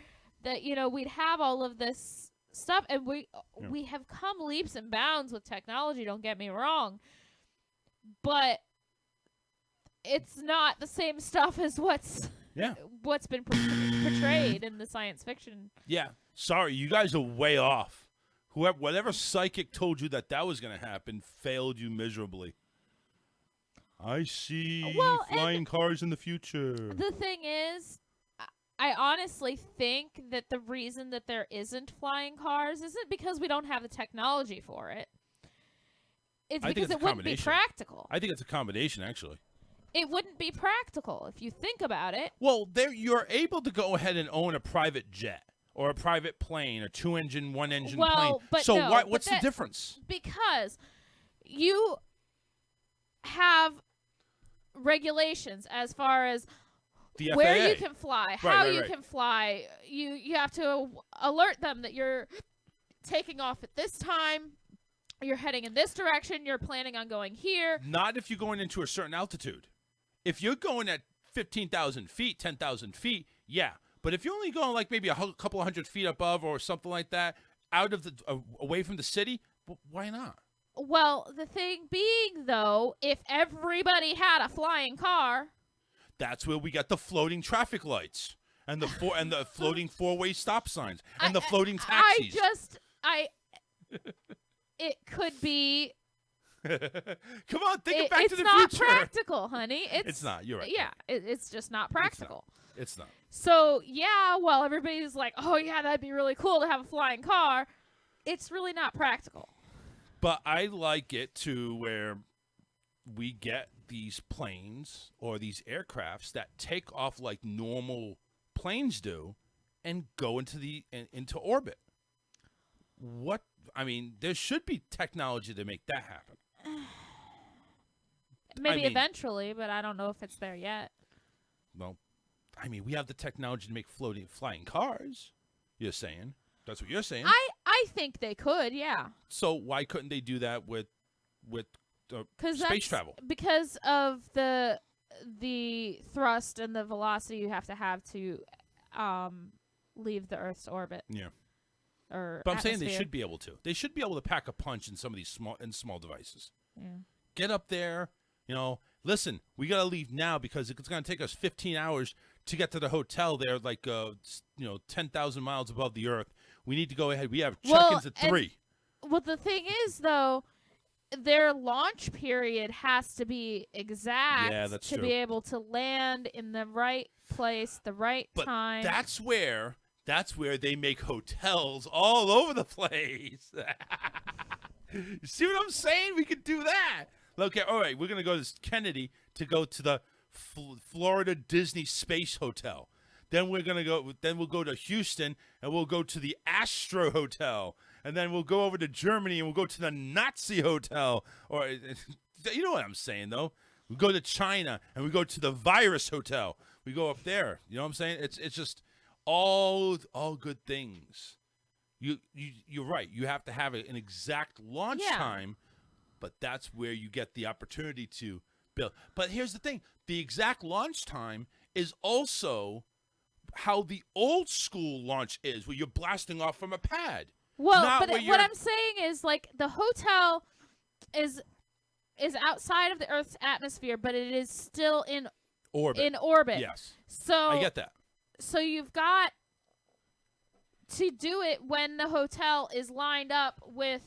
that we'd have all of this stuff, and we have come leaps and bounds with technology. Don't get me wrong, but it's not the same stuff as what's been portrayed in the science fiction. Yeah. Sorry, you guys are way off. Whatever psychic told you that was going to happen failed you miserably. I see flying cars in the future. The thing is, I honestly think that the reason that there isn't flying cars isn't because we don't have the technology for it. It's because it wouldn't be practical. I think it's a combination, actually. It wouldn't be practical if you think about it. Well, you're able to go ahead and own a private jet or a private plane, a 2-engine, 1-engine plane. But so no, what's the difference? Because you have regulations as far as the where FAA. you can fly, how you can fly. You have to alert them that you're taking off at this time, you're heading in this direction, you're planning on going here. Not if you're going into a certain altitude. If you're going at 15,000 feet, 10,000 feet, yeah. But if you're only going like maybe a couple of hundred feet above or something like that, out of away from the city, why not? Well, the thing being, though, if everybody had a flying car, that's where we got the floating traffic lights and the floating four-way stop signs and the floating taxis. It could be. Come on, think it back to the future. It's not practical, honey. It's not. You're right. Yeah, it's just not practical. It's not. So, yeah, while everybody's like, oh, yeah, that'd be really cool to have a flying car, it's really not practical. But I like it to where we get these planes or these aircrafts that take off like normal planes do and go into orbit. There should be technology to make that happen. Maybe eventually, but I don't know if it's there yet. Well, we have the technology to make flying cars. You're saying. That's what you're saying. I think they could, yeah. So why couldn't they do that with space travel? Because of the thrust and the velocity you have to leave the Earth's orbit. Yeah. But I'm saying they should be able to. They should be able to pack a punch in some of these small devices. Yeah. Get up there. Listen, we got to leave now because it's going to take us 15 hours to get to the hotel there, like 10,000 miles above the Earth. We need to go ahead. We have check-ins at 3. Well, the thing is, though, their launch period has to be exact to be able to land in the right place, the right time. That's where That's where they make hotels all over the place. You see what I'm saying? We could do that. Okay, all right, we're going to go to Kennedy to go to the Florida Disney Space Hotel. Then we'll go to Houston and we'll go to the Astro Hotel. And then we'll go over to Germany and we'll go to the Nazi Hotel. Or you know what I'm saying though. We go to China and we go to the Virus Hotel. We go up there. You know what I'm saying? It's just all good things. You're right. You have to have an exact launch time, but that's where you get the opportunity to build. But here's the thing. The exact launch time is also how the old school launch is, where you're blasting off from a pad. Well, but what I'm saying is, like, the hotel is outside of the Earth's atmosphere, but it is still in orbit. Yes. So I get that. So you've got to do it when the hotel is lined up with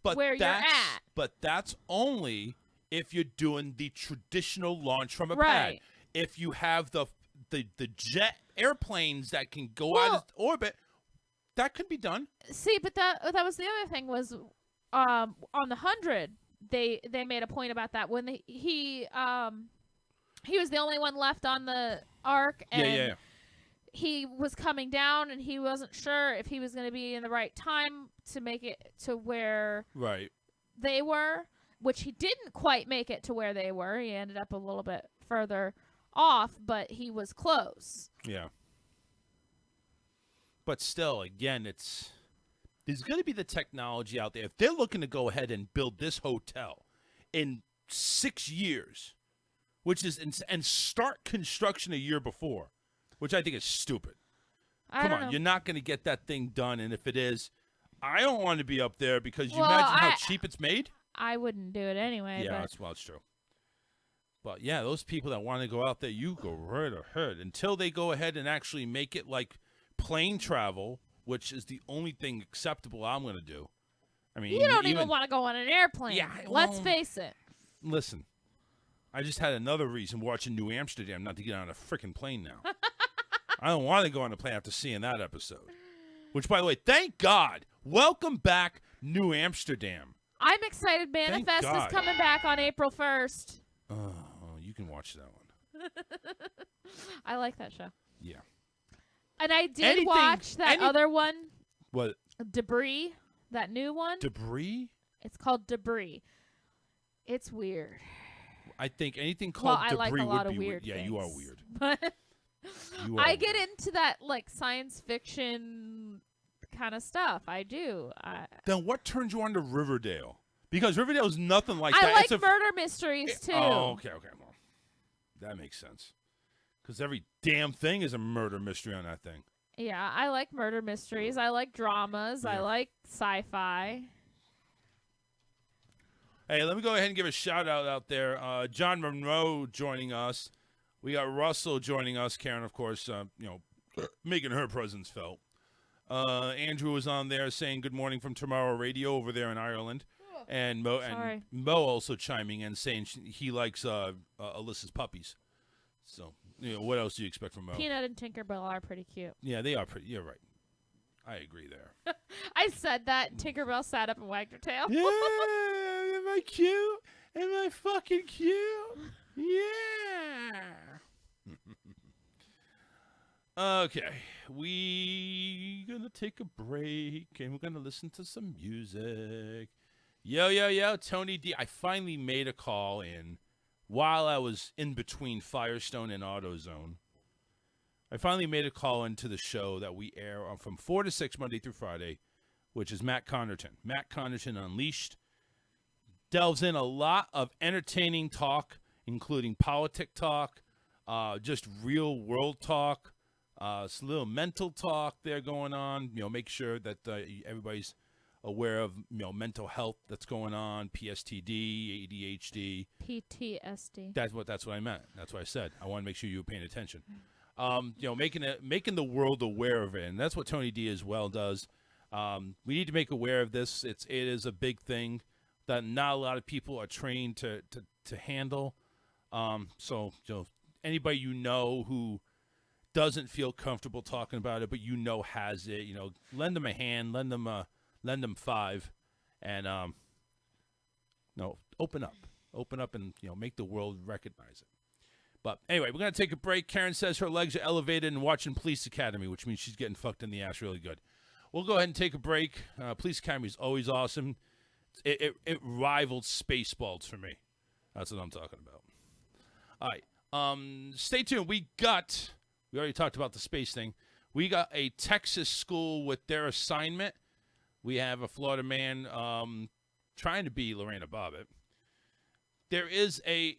where you're at. But that's only if you're doing the traditional launch from a pad. Right. If you have the jet airplanes that can go out of orbit, that could be done. See, but that was the other thing was on the 100 they made a point about that when he was the only one left on the ark and he was coming down and he wasn't sure if he was going to be in the right time to make it to where they were, which he didn't quite make it to where they were. He ended up a little bit further off, but he was close. Yeah. But still, again, there's going to be the technology out there. If they're looking to go ahead and build this hotel in 6 years, and start construction a year before, which I think is stupid. Come on, you're not going to get that thing done, and if it is, I don't want to be up there because you imagine how cheap it's made. I wouldn't do it anyway. Yeah, it's true. But yeah, those people that want to go out there, you go right ahead until they go ahead and actually make it like plane travel, which is the only thing acceptable I'm going to do. I mean, you don't even want to go on an airplane. Yeah, let's face it. Listen, I just had another reason watching New Amsterdam not to get on a freaking plane now. I don't want to go on a plane after seeing that episode. Which, by the way, thank God. Welcome back, New Amsterdam. I'm excited. Manifest is coming back on April 1st. Oh, you can watch that one. I like that show. Yeah. And I did watch that other one. What? Debris. That new one. Debris? It's called Debris. It's weird. I think anything called Debris like a lot would of be weird. Yeah, things. you are weird. But I get into that like science fiction kind of stuff. I do. Then what turns you on to Riverdale? Because Riverdale is nothing like that. I like murder mysteries too. Oh, okay. Well, that makes sense. Because every damn thing is a murder mystery on that thing. Yeah, I like murder mysteries. I like dramas. I like sci-fi. Hey, let me go ahead and give a shout out there. John Monroe joining us. We got Russell joining us. Karen, of course, making her presence felt. Andrew was on there saying good morning from Tomorrow Radio over there in Ireland. And Mo also chiming in saying he likes Alyssa's puppies. So, what else do you expect from Mo? Peanut and Tinkerbell are pretty cute. Yeah, they are pretty. You're right. I agree there. I said that, and Tinkerbell sat up and wagged her tail. Yeah, am I cute? Am I fucking cute? Yeah. Okay, we gonna take a break, and we're gonna listen to some music. Yo, Tony D. I finally made a call in while I was in between Firestone and AutoZone. I finally made a call into the show that we air from 4 to 6 Monday through Friday, which is Matt Connerton. Matt Connerton Unleashed delves in a lot of entertaining talk, including politic talk, just real world talk, some little mental talk there going on. Make sure that everybody's aware of mental health that's going on, PSTD, ADHD, PTSD. That's what I meant. That's what I said. I want to make sure you were paying attention. Making the world aware of it, and that's what Tony D as well does. We need to make aware of this. It is a big thing that not a lot of people are trained to handle. So anybody who doesn't feel comfortable talking about it, but has it, lend them a hand, lend them five, and open up, and make the world recognize it. But anyway, we're gonna take a break. Karen says her legs are elevated and watching Police Academy, which means she's getting fucked in the ass really good. We'll go ahead and take a break. Police Academy is always awesome. It rivaled Spaceballs for me. That's what I'm talking about. All right. Stay tuned. We already talked about the space thing. We got a Texas school with their assignment. We have a Florida man trying to be Lorena Bobbitt. There is a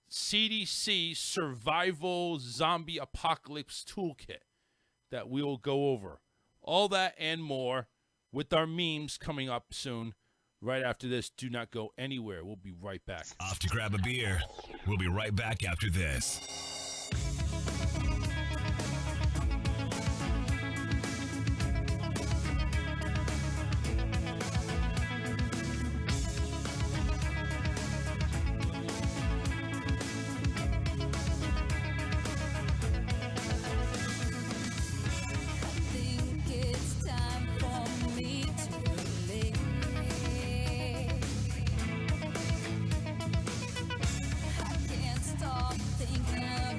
CDC survival zombie apocalypse toolkit that we will go over. All that and more with our memes coming up soon. Right after this, do not go anywhere. We'll be right back. Off to grab a beer. We'll be right back after this. Think it's time for me to leave. I can't stop thinking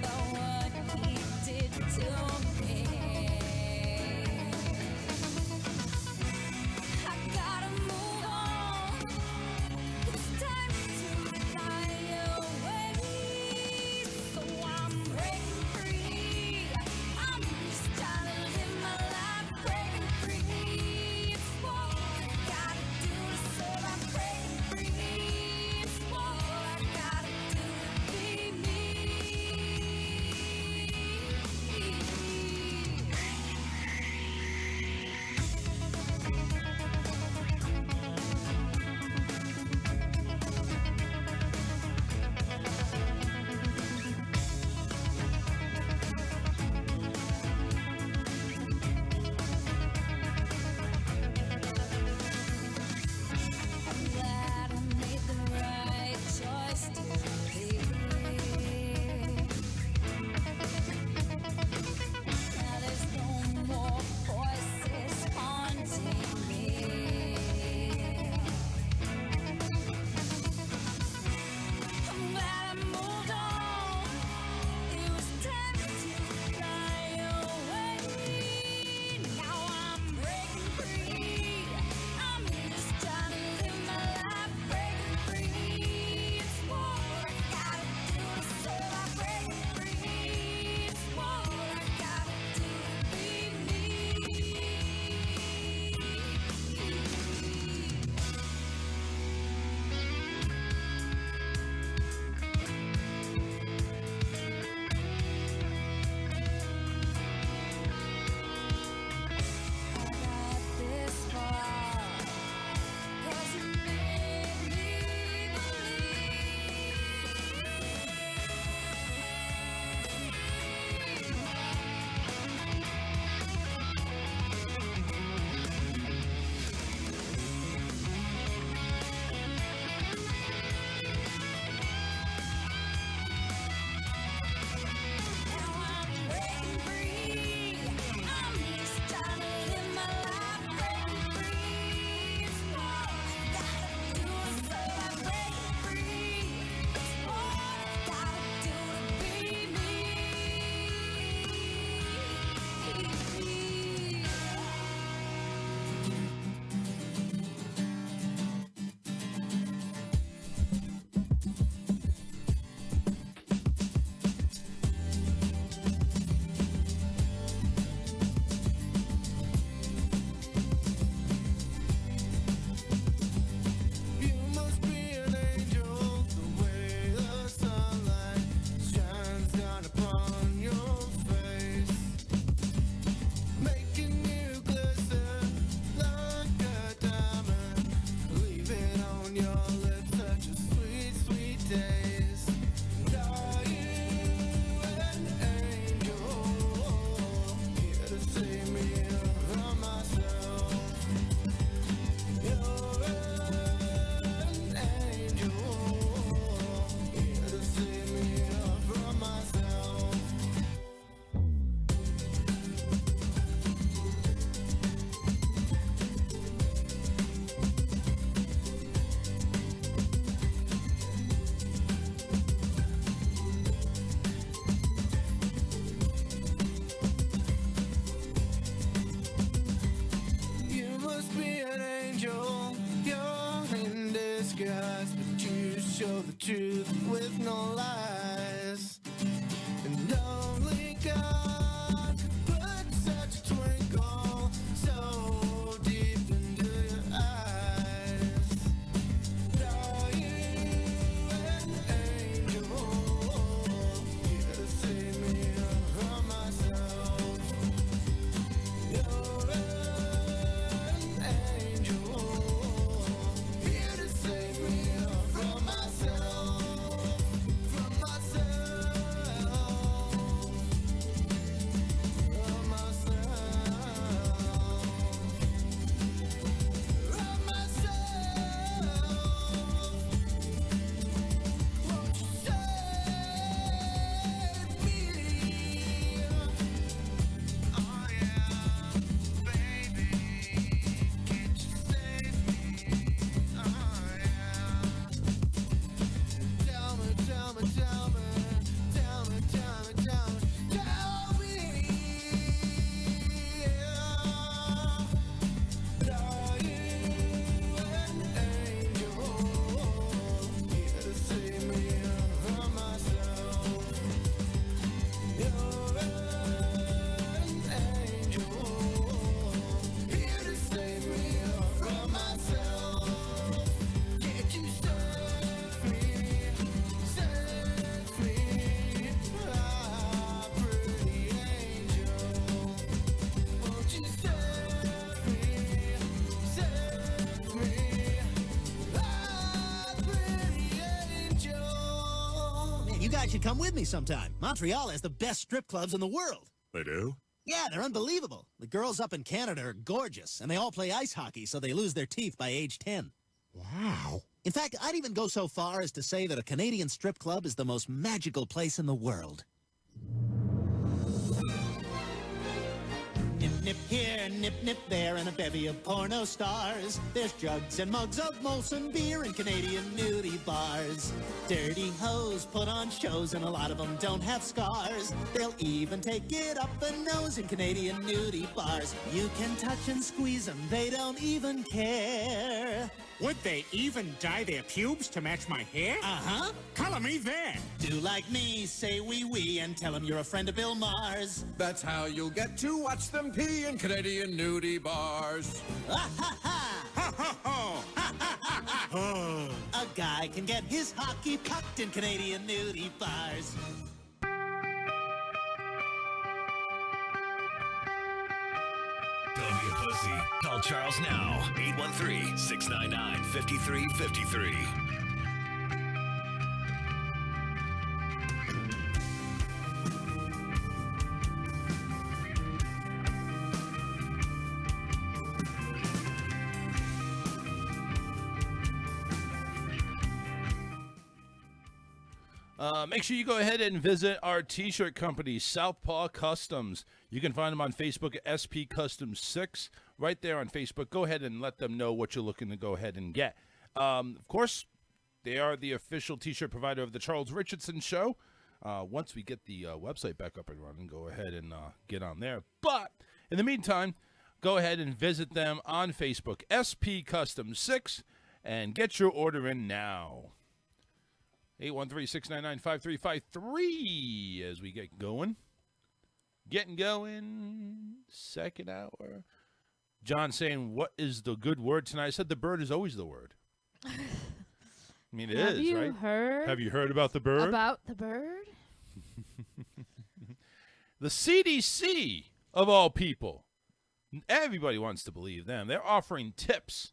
should come with me sometime. Montreal has the best strip clubs in the world. They do? Yeah, they're unbelievable. The girls up in Canada are gorgeous, and they all play ice hockey, so they lose their teeth by age 10. Wow. In fact, I'd even go so far as to say that a Canadian strip club is the most magical place in the world. Nip, nip here, nip, nip there, and a bevy of porno stars. There's jugs and mugs of Molson beer in Canadian nudie bars. Dirty hoes put on shows, and a lot of them don't have scars. They'll even take it up the nose in Canadian nudie bars. You can touch and squeeze them, they don't even care. Would they even dye their pubes to match my hair? Uh-huh. Color me then. Do like me, say wee wee, and tell them you're a friend of Bill Maher's. That's how you'll get to watch them pee in Canadian nudie bars. Ah ha ha! Ho, ho, ho. A guy can get his hockey pucked in Canadian nudie bars. Don't be a pussy. Call Charles now. 813-699-5353. Make sure you go ahead and visit our t-shirt company, Southpaw Customs. You can find them on Facebook at SP Customs 6, right there on Facebook. Go ahead and let them know what you're looking to go ahead and get. Of course, they are the official t-shirt provider of the Charles Richardson Show. Once we get the website back up and running, go ahead and get on there. But in the meantime, go ahead and visit them on Facebook, SP Customs 6, and get your order in now. 813-699-5353 as we get going. Getting going. Second hour. John saying, what is the good word tonight? I said the bird is always the word. I mean, it is, right? Have you heard about the bird? About the bird? The CDC, of all people. Everybody wants to believe them. They're offering tips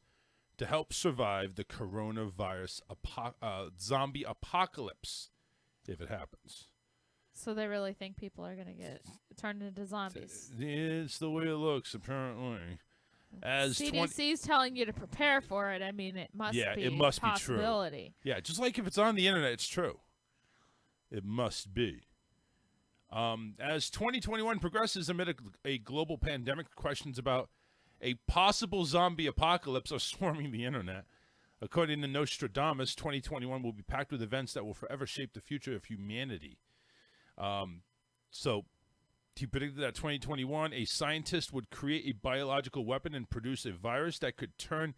to help survive the coronavirus zombie apocalypse if it happens. So they really think people are going to get turned into zombies. It's the way it looks, apparently. As CDC's telling you to prepare for it. I mean, it must be it must a possibility. Be true. Yeah, just like if it's on the internet, it's true. It must be. As 2021 progresses amid a global pandemic, questions about a possible zombie apocalypse are swarming the internet. According to Nostradamus, 2021 will be packed with events that will forever shape the future of humanity. So he predicted that 2021, a scientist would create a biological weapon and produce a virus that could turn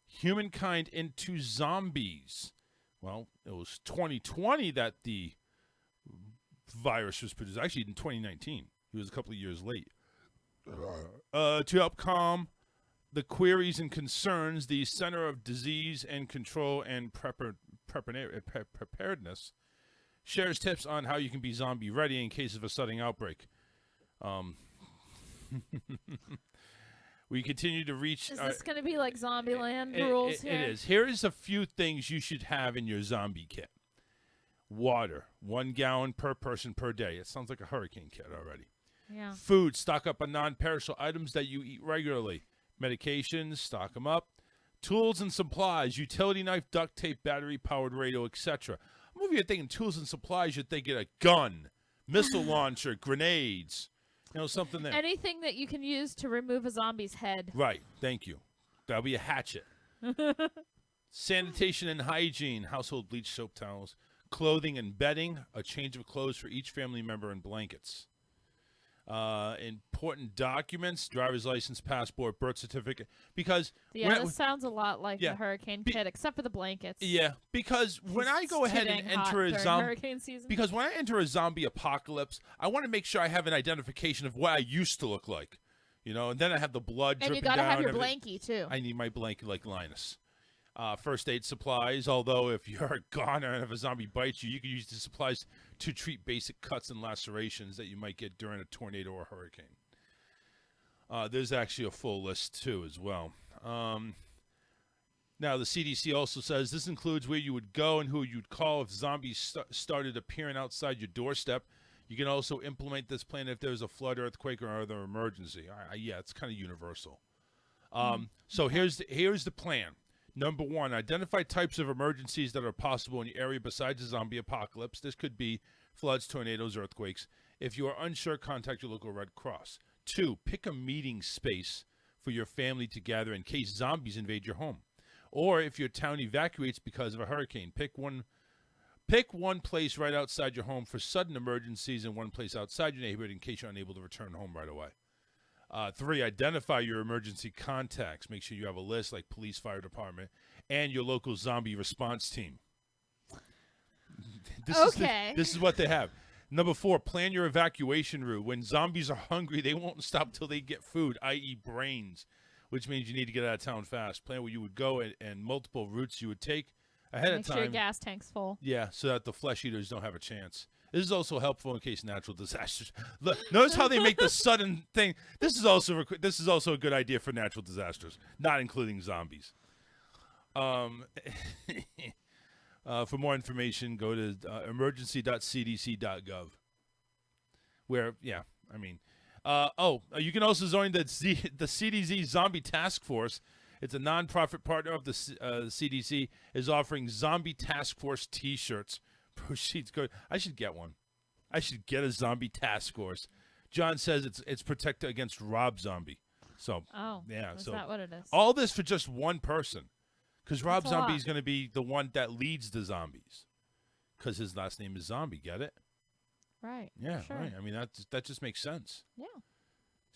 humankind into zombies. Well, it was 2020 that the virus was produced. Actually, in 2019. He was a couple of years late. To help calm the queries and concerns, the Center of Disease and Control and Preparedness shares tips on how you can be zombie ready in case of a sudden outbreak. We continue to reach... Is this going to be like Zombieland rules here? It is. Here is a few things you should have in your zombie kit. Water, 1 gallon per person per day. It sounds like a hurricane kit already. Yeah. Food, stock up on non-perishable items that you eat regularly. Medications, stock them up. Tools and supplies, utility knife, duct tape, battery-powered radio, etc. If you're thinking tools and supplies, you're thinking a gun, missile launcher, grenades, something there. Anything that you can use to remove a zombie's head. Right, thank you. That'll be a hatchet. Sanitation and hygiene, household bleach, soap towels, clothing and bedding, a change of clothes for each family member, and blankets. Important documents, driver's license, passport, birth certificate, because this sounds a lot like the hurricane kit, except for the blankets. Yeah, because when I go ahead and enter a hurricane season. Because when I enter a zombie apocalypse, I want to make sure I have an identification of what I used to look like, and then I have the blood dripping down. And you gotta have your blankie too. I need my blanket like Linus. First aid supplies, although if you're a goner and if a zombie bites you, you can use the supplies to treat basic cuts and lacerations that you might get during a tornado or hurricane. There's actually a full list, too, as well. Now, the CDC also says this includes where you would go and who you'd call if zombies started appearing outside your doorstep. You can also implement this plan if there's a flood, earthquake, or other emergency. Yeah, it's kind of universal. So here's the plan. Number 1, identify types of emergencies that are possible in your area besides the zombie apocalypse. This could be floods, tornadoes, earthquakes. If you are unsure, contact your local Red Cross. 2, pick a meeting space for your family to gather in case zombies invade your home. Or if your town evacuates because of a hurricane, pick one place right outside your home for sudden emergencies and one place outside your neighborhood in case you're unable to return home right away. 3, identify your emergency contacts. Make sure you have a list like police, fire department, and your local zombie response team. This is what they have. Number 4, plan your evacuation route. When zombies are hungry, they won't stop till they get food, i.e. brains, which means you need to get out of town fast. Plan where you would go and multiple routes you would take ahead of time. Make sure your gas tank's full. Yeah, so that the flesh eaters don't have a chance. This is also helpful in case natural disasters. Look, notice how they make the sudden thing. This is also a good idea for natural disasters, not including zombies. For more information, go to emergency.cdc.gov. Where, yeah, I mean, you can also join the CDC Zombie Task Force. It's a nonprofit partner of the CDC. Is offering Zombie Task Force T-shirts. Proceeds go. I should get one. I should get a Zombie Task Force. John says it's protected against Rob Zombie. So yeah, is so that what it is? All this for just one person, because Rob That's a Zombie lot. is going to be the one that leads the zombies, because his last name is Zombie. Get it? Right. Yeah, sure. right. I mean that just makes sense. Yeah.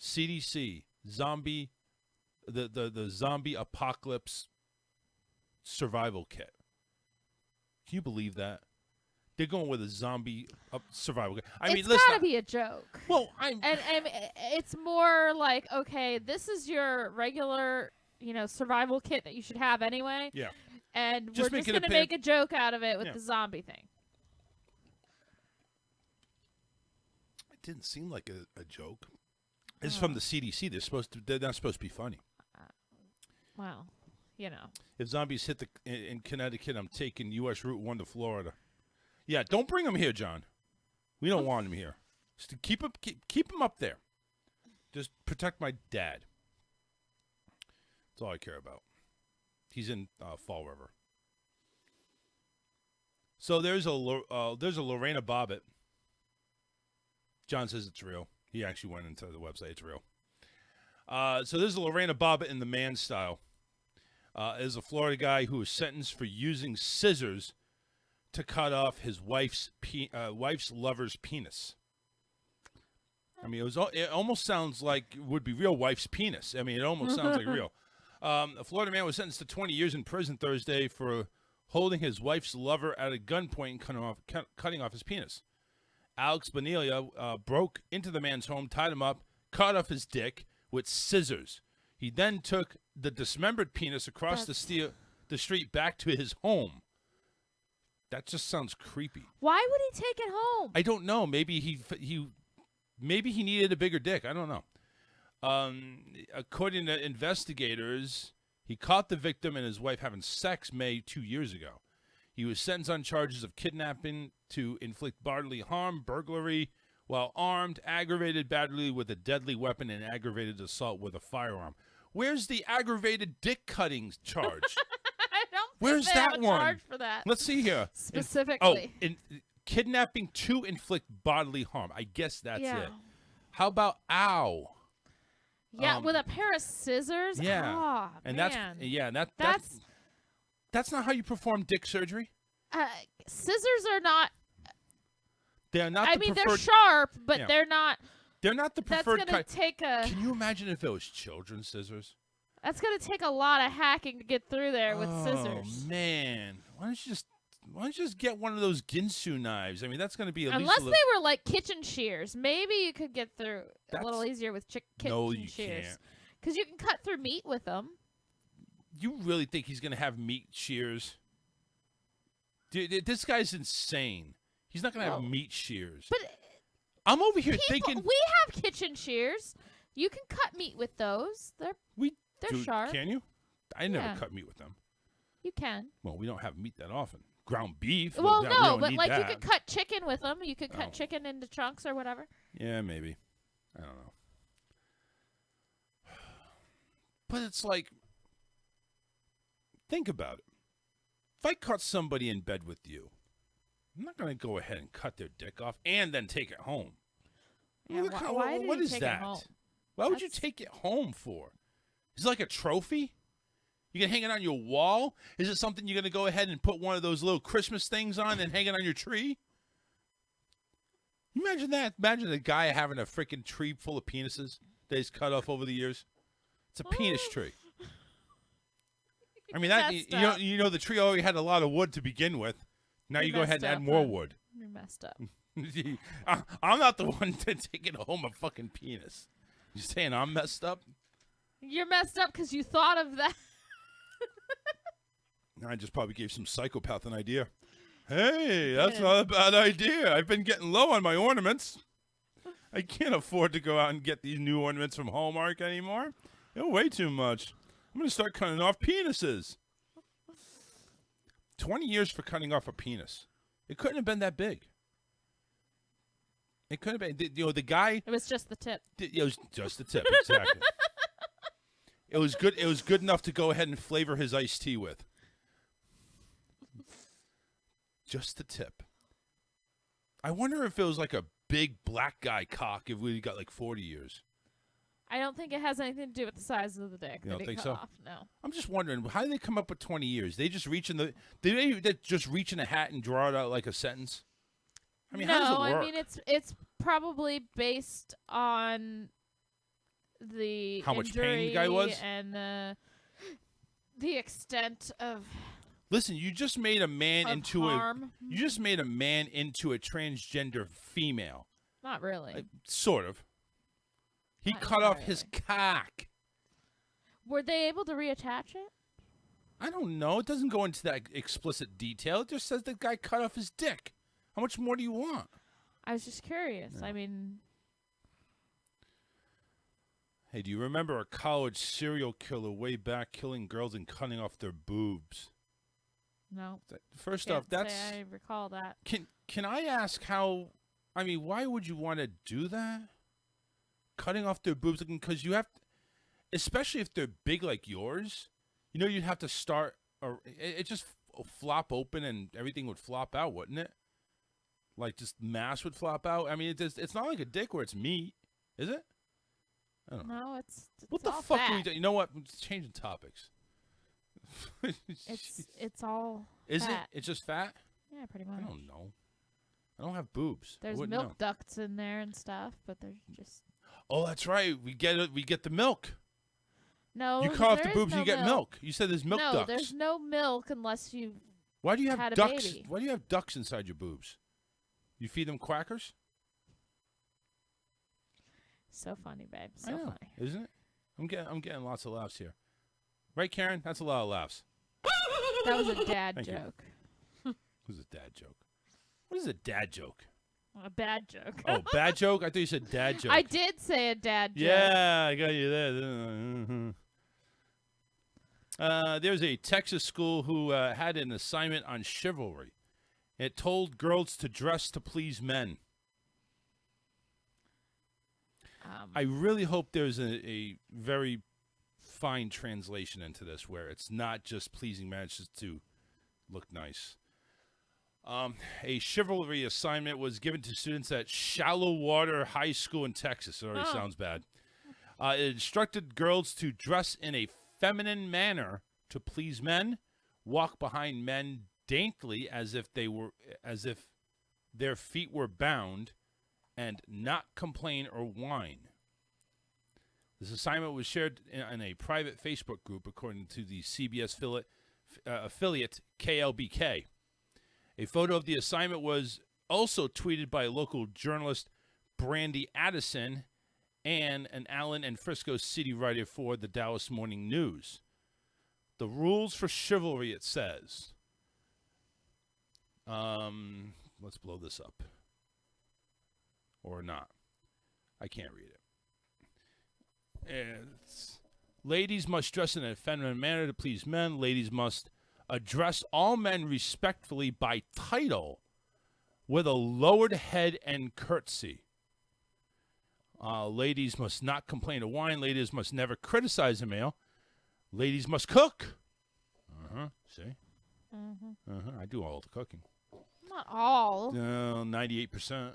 CDC zombie, the zombie apocalypse survival kit. Can you believe that? They're going with a zombie survival kit. It's gotta be a joke. Well, and it's more like, okay, this is your regular, survival kit that you should have anyway. Yeah. And Just we're make just it a gonna pair- make a joke out of it with Yeah. the zombie thing. It didn't seem like a joke. It's from the CDC. They're not supposed to be funny. Well, If zombies hit in Connecticut, I'm taking U.S. Route 1 to Florida. Yeah, don't bring them here, John. We don't want them here. Just keep them up there. Just protect my dad. That's all I care about. He's in Fall River. So there's a Lorena Bobbitt. John says it's real. He actually went into the website. It's real. So there's a Lorena Bobbitt in the Man style. Is a Florida guy who was sentenced for using scissors to cut off his wife's lover's penis. I mean, it almost sounds like it would be real wife's penis. I mean, it almost sounds like real. A Florida man was sentenced to 20 years in prison Thursday for holding his wife's lover at a gunpoint and cutting off his penis. Alex Bonilla broke into the man's home, tied him up, cut off his dick with scissors. He then took the dismembered penis across the street back to his home. That just sounds creepy. Why would he take it home? I don't know. Maybe he needed a bigger dick. I don't know. According to investigators, he caught the victim and his wife having sex May 2 years ago. He was sentenced on charges of kidnapping to inflict bodily harm, burglary while armed, aggravated battery with a deadly weapon, and aggravated assault with a firearm. Where's the aggravated dick cutting charge? I don't think Where's they that have a one? charge for that. Let's see here. Specifically. Kidnapping to inflict bodily harm. I guess that's Yeah. it. How about ow? Yeah, with a pair of scissors. Yeah. Oh, And man. that's not how you perform dick surgery. Scissors are not. They're not. I the mean, preferred, they're sharp, but Yeah. they're not. They're not the preferred That's gonna kind. take a. Can you imagine if it was children's scissors? That's gonna take a lot of hacking to get through there with Oh scissors. man, why don't you just get one of those Ginsu knives? I mean, that's going to be at Unless least they were like kitchen shears, maybe you could get through a little easier with kitchen No, you shears. can't. Because you can cut through meat with them. You really think he's going to have meat shears? Dude, this guy's insane. He's not going to have meat shears. But I'm over here thinking we have kitchen shears. You can cut meat with those. They're sharp. Can you? I never Yeah. cut meat with them. You can. Well, we don't have meat that often. Ground beef. Well, we no, don't but need like that. you could cut chicken with them. You could cut Oh. chicken into chunks or whatever. Yeah, maybe. I don't know. But it's like, think about it. If I caught somebody in bed with you, I'm not going to go ahead and cut their dick off and then take it home. Yeah, why did what you is take that? it home? Why would you take it home for? Is it like a trophy? You can hang it on your wall? Is it something you're going to go ahead and put one of those little Christmas things on and hang it on your tree? You imagine that? Imagine a guy having a freaking tree full of penises that he's cut off over the years. It's a penis tree. I mean, that you know the tree already had a lot of wood to begin with. Now you go ahead and add more wood. You're messed up. I'm not the one taking home a fucking penis. You saying I'm messed up? You're messed up because you thought of that. I just probably gave some psychopath an idea. Hey, that's not a bad idea. I've been getting low on my ornaments. I can't afford to go out and get these new ornaments from Hallmark anymore. They're way too much. I'm going to start cutting off penises. 20 years for cutting off a penis. It couldn't have been that big. It could have been. You know, the guy. It was just the tip. It was just the tip, exactly. It was good. It was good enough to go ahead and flavor his iced tea with. Just the tip. I wonder if it was like a big black guy cock if we got like 40 years. I don't think it has anything to do with the size of the dick. You that don't he think cut so? Off. No. I'm just wondering, how did they come up with 20 years? They just reach in the. They just reach in a hat and draw it out like a sentence. I mean, no, how does it work? I mean it's probably based on the How much pain injury the guy was? And the extent of. Listen, you just made a man Of into harm. You just made a man into a transgender female. Not really. Sort of. He Not cut off entirely. his cock. Were they able to reattach it? I don't know. It doesn't go into that explicit detail. It just says the guy cut off his dick. How much more do you want? I was just curious. I mean, Hey, do you remember a college serial killer way back killing girls and cutting off their boobs? no. First Can't off, that's say I recall that. Can I ask how? I mean, why would you want to do that? Cutting off their boobs, because you have, especially if they're big like yours. You know, you'd have to start. It just flop open and everything would flop out, wouldn't it? Like just mass would flop out. I mean, it's not like a dick where it's meat, is it? I don't know. No, it's What the all fuck fat. are we doing? You know what? It's changing topics. It's all. Is fat. it? It's just fat? Yeah, pretty much. I don't know. I don't have boobs. I There's wouldn't milk know. ducts in there and stuff, but they're just Oh, that's right. We get it. We get the milk. no. You cut off the there is boobs no and you get milk. You said there's milk no, ducts. there's no milk unless you. Why do you have had a ducks? baby. Why do you have ducks inside your boobs? You feed them quackers? So funny, babe. I So know, funny. isn't it? I'm getting lots of laughs here. Right, Karen? That's a lot of laughs. That was a dad Thank you. joke. It was a dad joke. What is a dad joke? A bad joke. Oh, bad joke? I thought you said dad joke. I did say a dad joke. Yeah, I got you there. didn't I? There's a Texas school who had an assignment on chivalry. It told girls to dress to please men. I really hope there's a very fine translation into this where it's not just pleasing men, it's just to look nice. A chivalry assignment was given to students at Shallow Water High School in Texas. It already sounds bad. It instructed girls to dress in a feminine manner to please men, walk behind men daintily as if their feet were bound, and not complain or whine. This assignment was shared in a private Facebook group, according to the CBS affiliate KLBK. A photo of the assignment was also tweeted by local journalist Brandy Addison and an Allen and Frisco City writer for the Dallas Morning News. The rules for chivalry, it says. Let's blow this up. Or not. I can't read it. Ladies must dress in a feminine manner to please men. Ladies must Address all men respectfully by title with a lowered head and curtsy. Ladies must not complain of wine. Ladies must never criticize a male. Ladies must cook. See? I do all the cooking. Not all. 98%.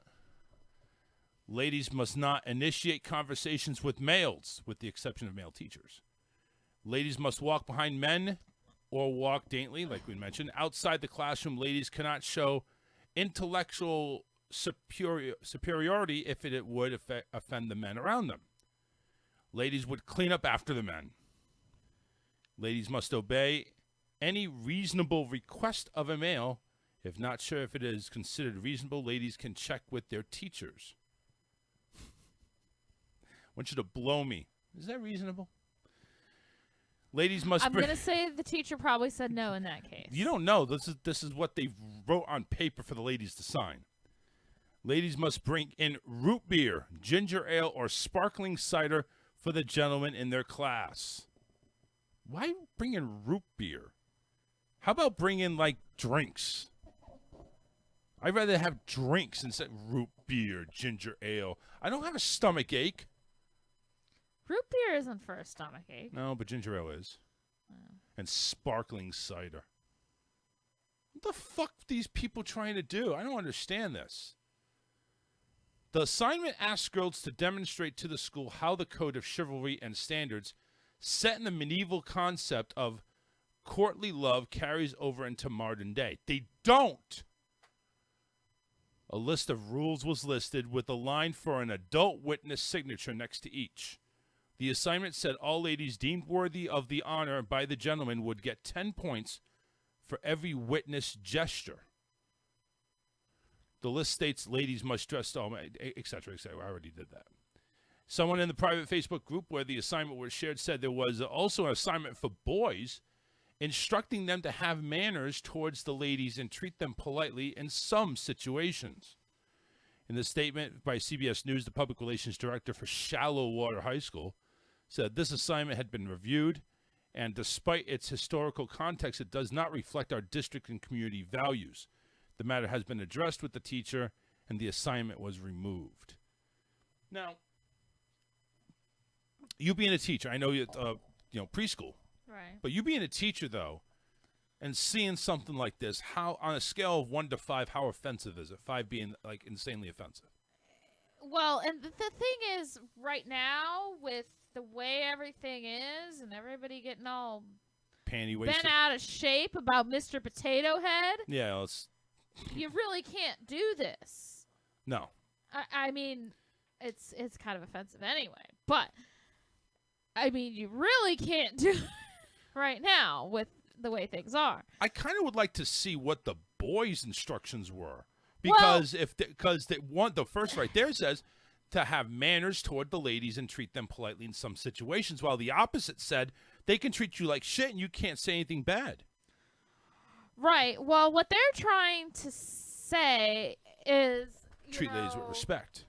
Ladies must not initiate conversations with males, with the exception of male teachers. Ladies must walk behind men or walk daintily, like we mentioned. Outside the classroom, ladies cannot show intellectual superiority if it would offend the men around them. Ladies would clean up after the men. Ladies must obey any reasonable request of a male. If not sure if it is considered reasonable, ladies can check with their teachers. I want you to blow me. Is that reasonable? Ladies must. I'm going to say the teacher probably said no in that case. You don't know. This is what they wrote on paper for the ladies to sign. Ladies must bring in root beer, ginger ale, or sparkling cider for the gentlemen in their class. Why bring in root beer? How about bring in, like, drinks? I'd rather have drinks instead of root beer, ginger ale. I don't have a stomach ache. Root beer isn't for a stomach ache. No, but ginger ale is. And sparkling cider. What the fuck are these people trying to do? I don't understand this. The assignment asks girls to demonstrate to the school how the code of chivalry and standards set in the medieval concept of courtly love carries over into modern day. They don't. A list of rules was listed with a line for an adult witness signature next to each. The assignment said all ladies deemed worthy of the honor by the gentleman would get 10 points for every witness gesture. The list states ladies must dress, etc., etc. I already did that. Someone in the private Facebook group where the assignment was shared said there was also an assignment for boys, instructing them to have manners towards the ladies and treat them politely in some situations. In the statement by CBS News, the public relations director for Shallow Water High School said this assignment had been reviewed, and despite its historical context, it does not reflect our district and community values. The matter has been addressed with the teacher, and the assignment was removed. Now, you being a teacher, I know you, preschool. Right. But you being a teacher, though, and seeing something like this, how on a scale of 1 to 5, how offensive is it? 5 being, like, insanely offensive. Well, and the thing is, right now, with the way everything is, and everybody getting all Panty-waisted. bent out of shape about Mr. Potato Head, Yeah, you really can't do this. No. I mean, it's kind of offensive anyway, but I mean, you really can't do it right now with the way things are. I kind of would like to see what the boys' instructions were, because the first right there says to have manners toward the ladies and treat them politely in some situations, while the opposite said they can treat you like shit and you can't say anything bad. Right. Well, what they're trying to say is Treat ladies with respect.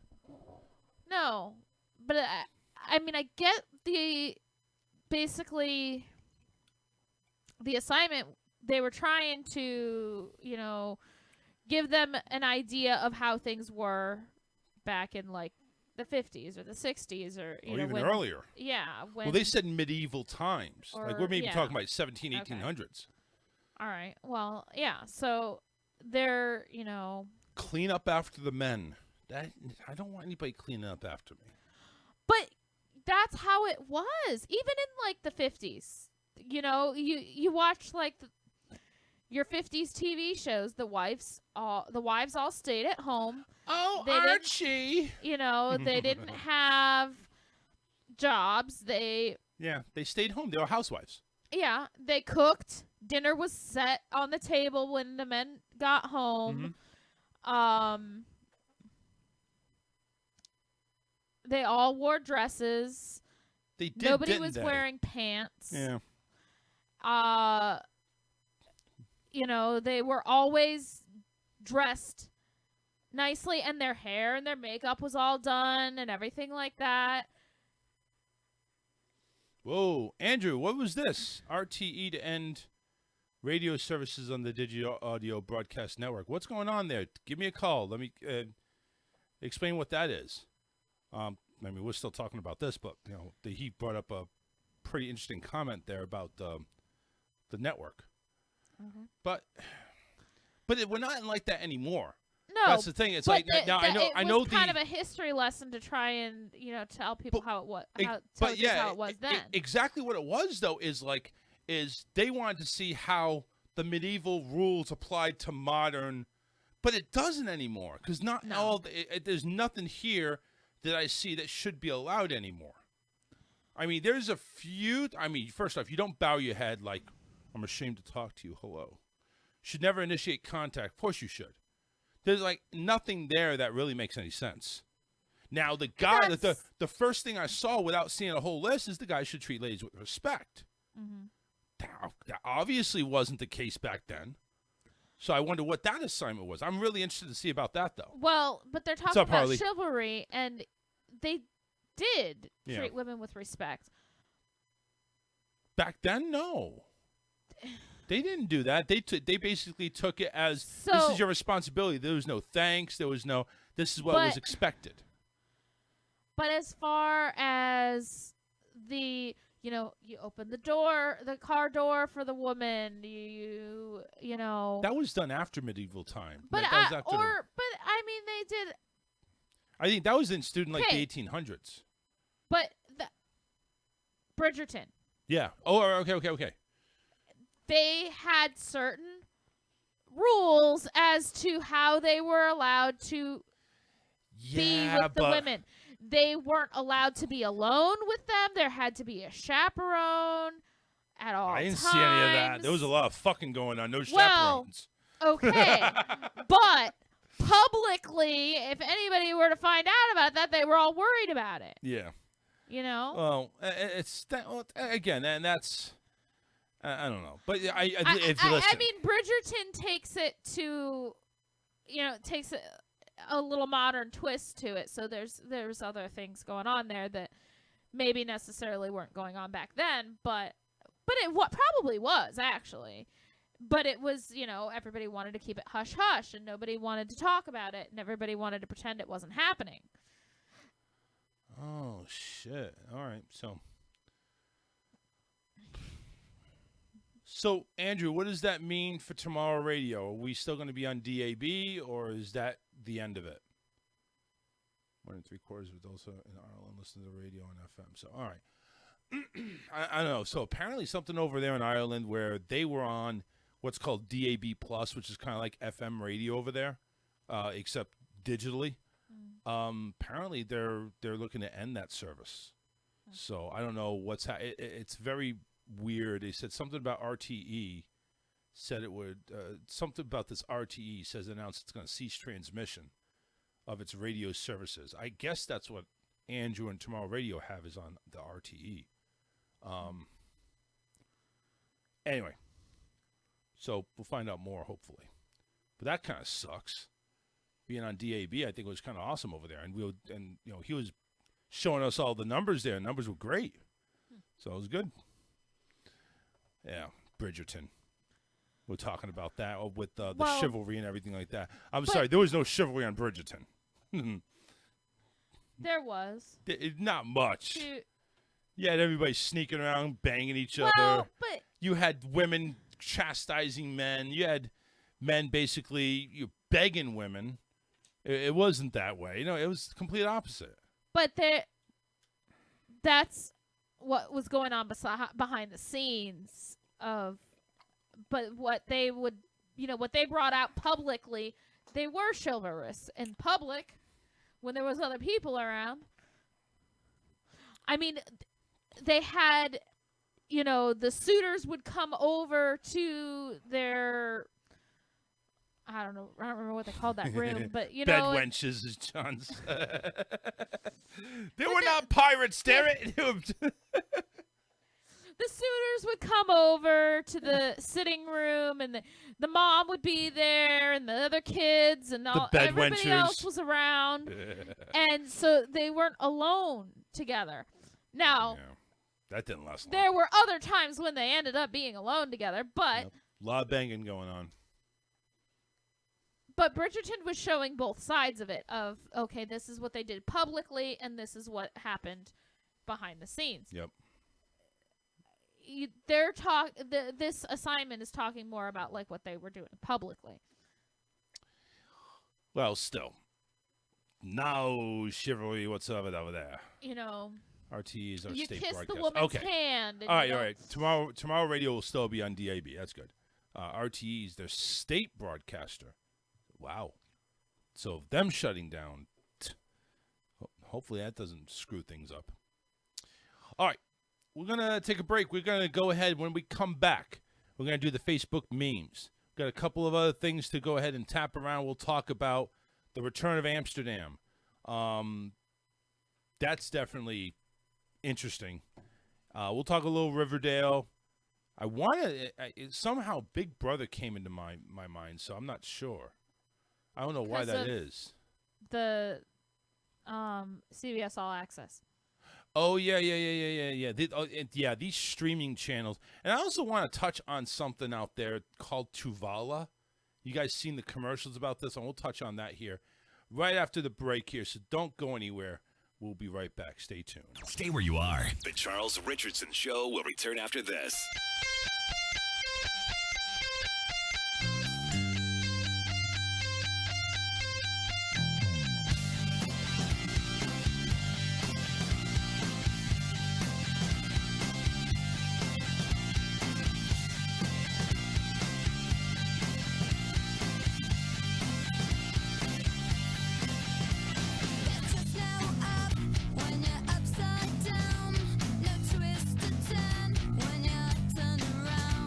No, but I mean, I get basically the assignment. They were trying to, give them an idea of how things were back in like the 50s or the 60s or even earlier. Yeah. Well, they said medieval times. Like we're maybe talking about 1800s. Okay. All right. Well, yeah. So they're, clean up after the men. I don't want anybody cleaning up after me. But that's how it was, even in like the 50s. You watch like your 50s TV shows. The wives all stayed at home. Oh, Archie! They didn't have jobs. They stayed home. They were housewives. Yeah, they cooked. Dinner was set on the table when the men got home. Mm-hmm. They all wore dresses. They did. Nobody was wearing pants. Yeah. They were always dressed nicely, and their hair and their makeup was all done and everything like that. Whoa, Andrew, what was this? RTE to end radio services on the Digital Audio Broadcast Network. What's going on there? Give me a call. Let me explain what that is. I mean, we're still talking about this, but he brought up a pretty interesting comment there about the network. Mm-hmm. But we're not like that anymore. No, that's the thing. It's like now I know it's kind of a history lesson to try and tell people how it was. How it was then. Exactly what it was though is they wanted to see how the medieval rules applied to modern, but it doesn't anymore because there's nothing here that I see that should be allowed anymore. I mean, there's a few. I mean, first off, you don't bow your head like I'm ashamed to talk to you. Hello. Should never initiate contact. Of course you should. There's like nothing there that really makes any sense. Now, the guy, the first thing I saw without seeing a whole list is the guy should treat ladies with respect. Mm-hmm. That obviously wasn't the case back then. So I wonder what that assignment was. I'm really interested to see about that, though. Well, but they're talking about chivalry, and they did treat women with respect. Back then, no. They didn't do that. They basically took it as, this is your responsibility. There was no thanks. There was no, this is what was expected. But as far as you open the car door for the woman, you know. That was done after medieval time. But I mean, they did. I think that was instituted in like the 1800s. But Bridgerton. Yeah. Oh, okay. They had certain rules as to how they were allowed to be with the women. They weren't allowed to be alone with them. There had to be a chaperone at all times. I didn't see any of that. There was a lot of fucking going on. No chaperones. Okay. But publicly, if anybody were to find out about that, they were all worried about it. Yeah. Well, it's again, and that's I don't know, but I mean, Bridgerton takes it to, takes a little modern twist to it. So there's other things going on there that maybe necessarily weren't going on back then, but it probably was actually. But it was, everybody wanted to keep it hush hush, and nobody wanted to talk about it, and everybody wanted to pretend it wasn't happening. Oh shit! All right, So, Andrew, what does that mean for tomorrow radio? Are we still going to be on DAB, or is that the end of it? 1 3/4 of those in Ireland listen to the radio on FM. So, all right. I don't know. So, apparently something over there in Ireland where they were on what's called DAB+, which is kind of like FM radio over there, except digitally. Apparently, they're looking to end that service. So, I don't know what's it's very weird. They said something about RTE, said it would, something about this RTE says announced it's going to cease transmission of its radio services. I guess that's what Andrew and Tomorrow Radio have is on the RTE. Anyway, so we'll find out more hopefully. But that kind of sucks. Being on DAB, I think was kind of awesome over there, and he was showing us all the numbers there. Numbers were great, so it was good. Yeah, Bridgerton. We're talking about that with the chivalry and everything like that. I'm sorry, there was no chivalry on Bridgerton. There was. Not much. You had everybody sneaking around, banging each other. But you had women chastising men. You had men basically begging women. It wasn't that way. It was the complete opposite. But that's what was going on behind the scenes but what they would, what they brought out publicly, they were chivalrous in public when there was other people around. I mean, they had, the suitors would come over to their, I don't remember what they called that room, but bed wenches, as John said. They were not pirates, damn it. The suitors would come over to the sitting room, and the mom would be there, and the other kids, and everybody else was around, and so they weren't alone together. Now, that didn't last long. There were other times when they ended up being alone together, but A lot of banging going on. But Bridgerton was showing both sides of it. Of okay, this is what they did publicly, and this is what happened behind the scenes. Yep. This assignment is talking more about like what they were doing publicly. Well, still, no chivalry whatsoever over there. You know, RTE is our you state kiss broadcast. the woman's Okay. hand. And All right. Tomorrow radio will still be on DAB. That's good. RTE is their state broadcaster. Wow. So them shutting down, hopefully that doesn't screw things up. All right. We're going to take a break. We're going to go ahead. When we come back, we're going to do the Facebook memes. We've got a couple of other things to go ahead and tap around. We'll talk about the return of Amsterdam. That's definitely interesting. We'll talk a little Riverdale. I want to somehow Big Brother came into my mind, so I'm not sure. I don't know why that is. The CBS All Access. Oh yeah. These streaming channels, and I also want to touch on something out there called Tuvala. You guys seen the commercials about this, and we'll touch on that here right after the break here. So don't go anywhere. We'll be right back. Stay tuned. Stay where you are. The Charles Richardson Show will return after this. Upside down, no twist to turn when you're turned around.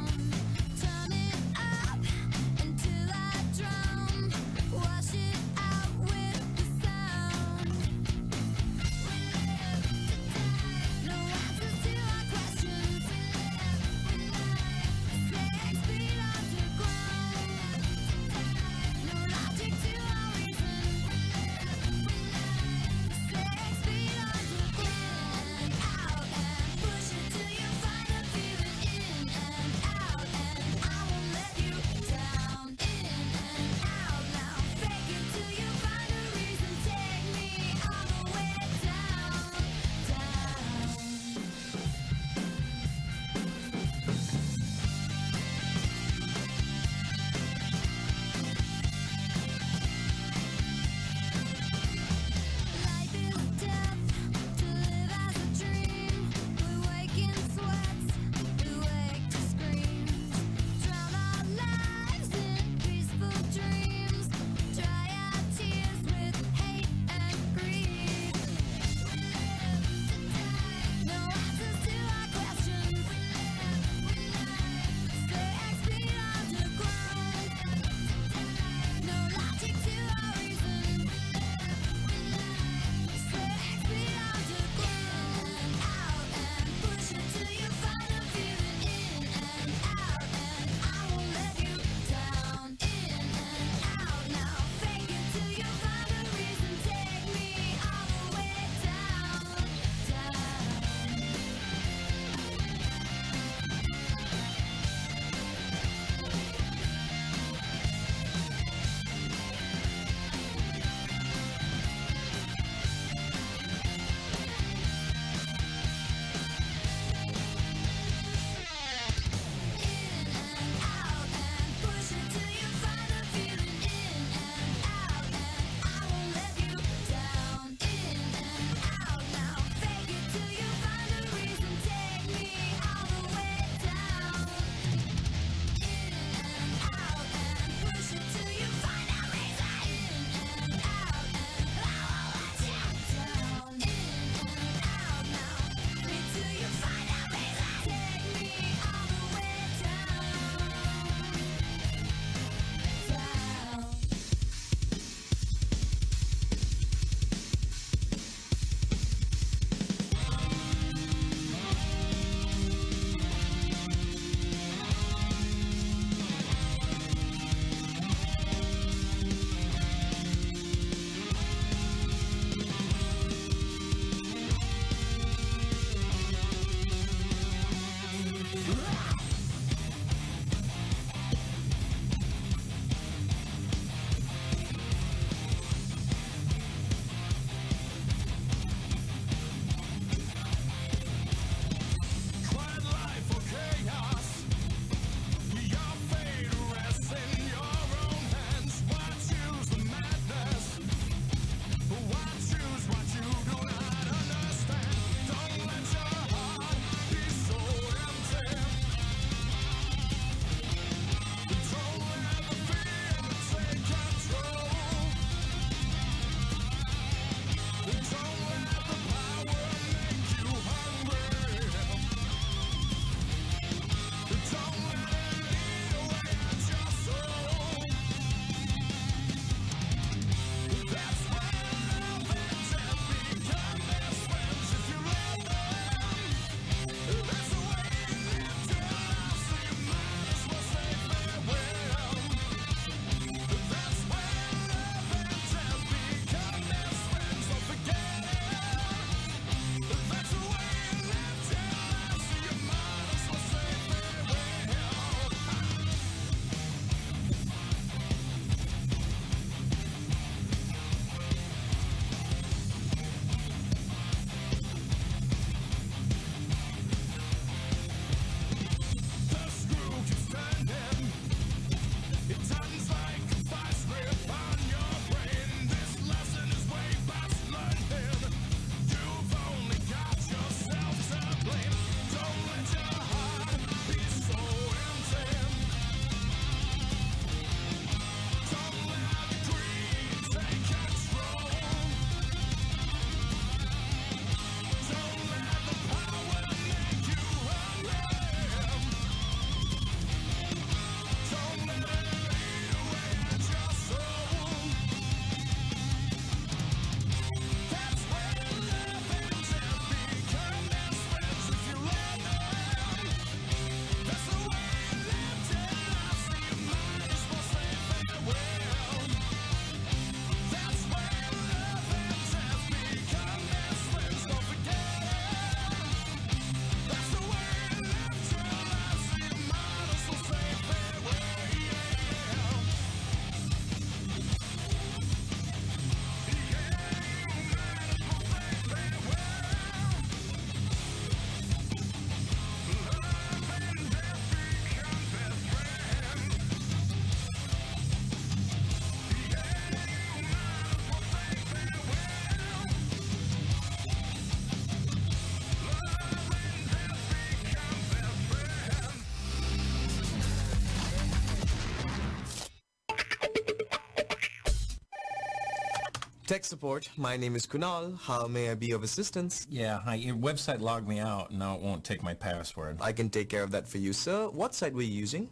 Tech support. My name is Kunal. How may I be of assistance? Yeah, hi. Your website logged me out, and now it won't take my password. I can take care of that for you, sir. What site were you using?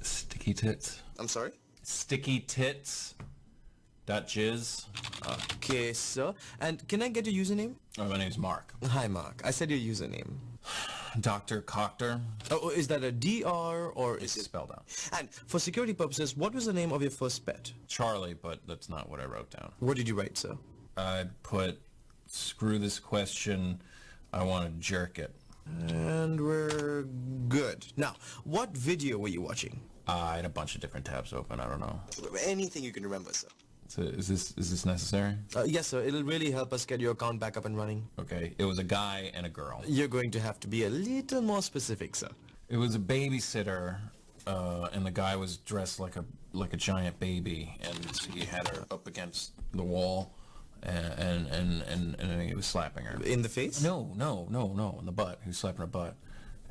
Sticky Tits. I'm sorry? Sticky Tits. .jizz. Okay, sir. And can I get your username? Oh, my name's Mark. Hi, Mark. I said your username. Dr. Cockter. Oh, is that a DR or It's spelled out. And for security purposes, what was the name of your first pet? Charlie, but that's not what I wrote down. What did you write, sir? I put, screw this question, I want to jerk it. And we're good. Now, what video were you watching? I had a bunch of different tabs open, I don't know. Anything you can remember, sir. So is this necessary? Yes, sir. It'll really help us get your account back up and running. Okay, it was a guy and a girl. You're going to have to be a little more specific, sir. It was a babysitter, and the guy was dressed like a giant baby, and he had her up against the wall, and he was slapping her. In the face? No, in the butt. He was slapping her butt,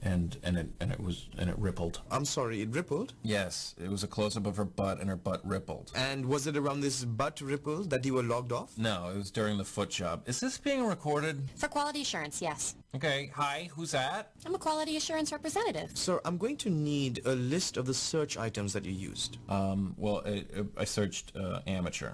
and it rippled. I'm sorry, it rippled? Yes, it was a close-up of her butt, and her butt rippled. And was it around this butt ripple that you were logged off? No, it was during the foot job. Is this being recorded? For quality assurance, yes. Okay, hi, who's that? I'm a quality assurance representative. Sir, I'm going to need a list of the search items that you used. Well, I searched amateur.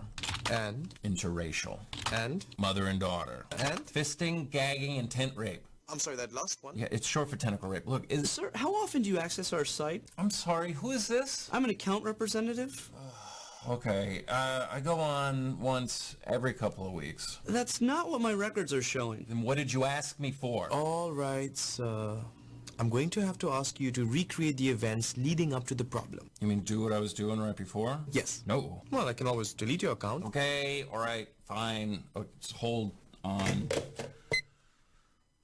And? Interracial. And? Mother and daughter. And? Fisting, gagging, and tent rape. I'm sorry, that last one? Yeah, it's short for tentacle rape. Look, Sir, how often do you access our site? I'm sorry, who is this? I'm an account representative. Okay, I go on once every couple of weeks. That's not what my records are showing. Then what did you ask me for? All right, sir. I'm going to have to ask you to recreate the events leading up to the problem. You mean do what I was doing right before? Yes. No. Well, I can always delete your account. Okay, all right, fine. Oh, just hold on.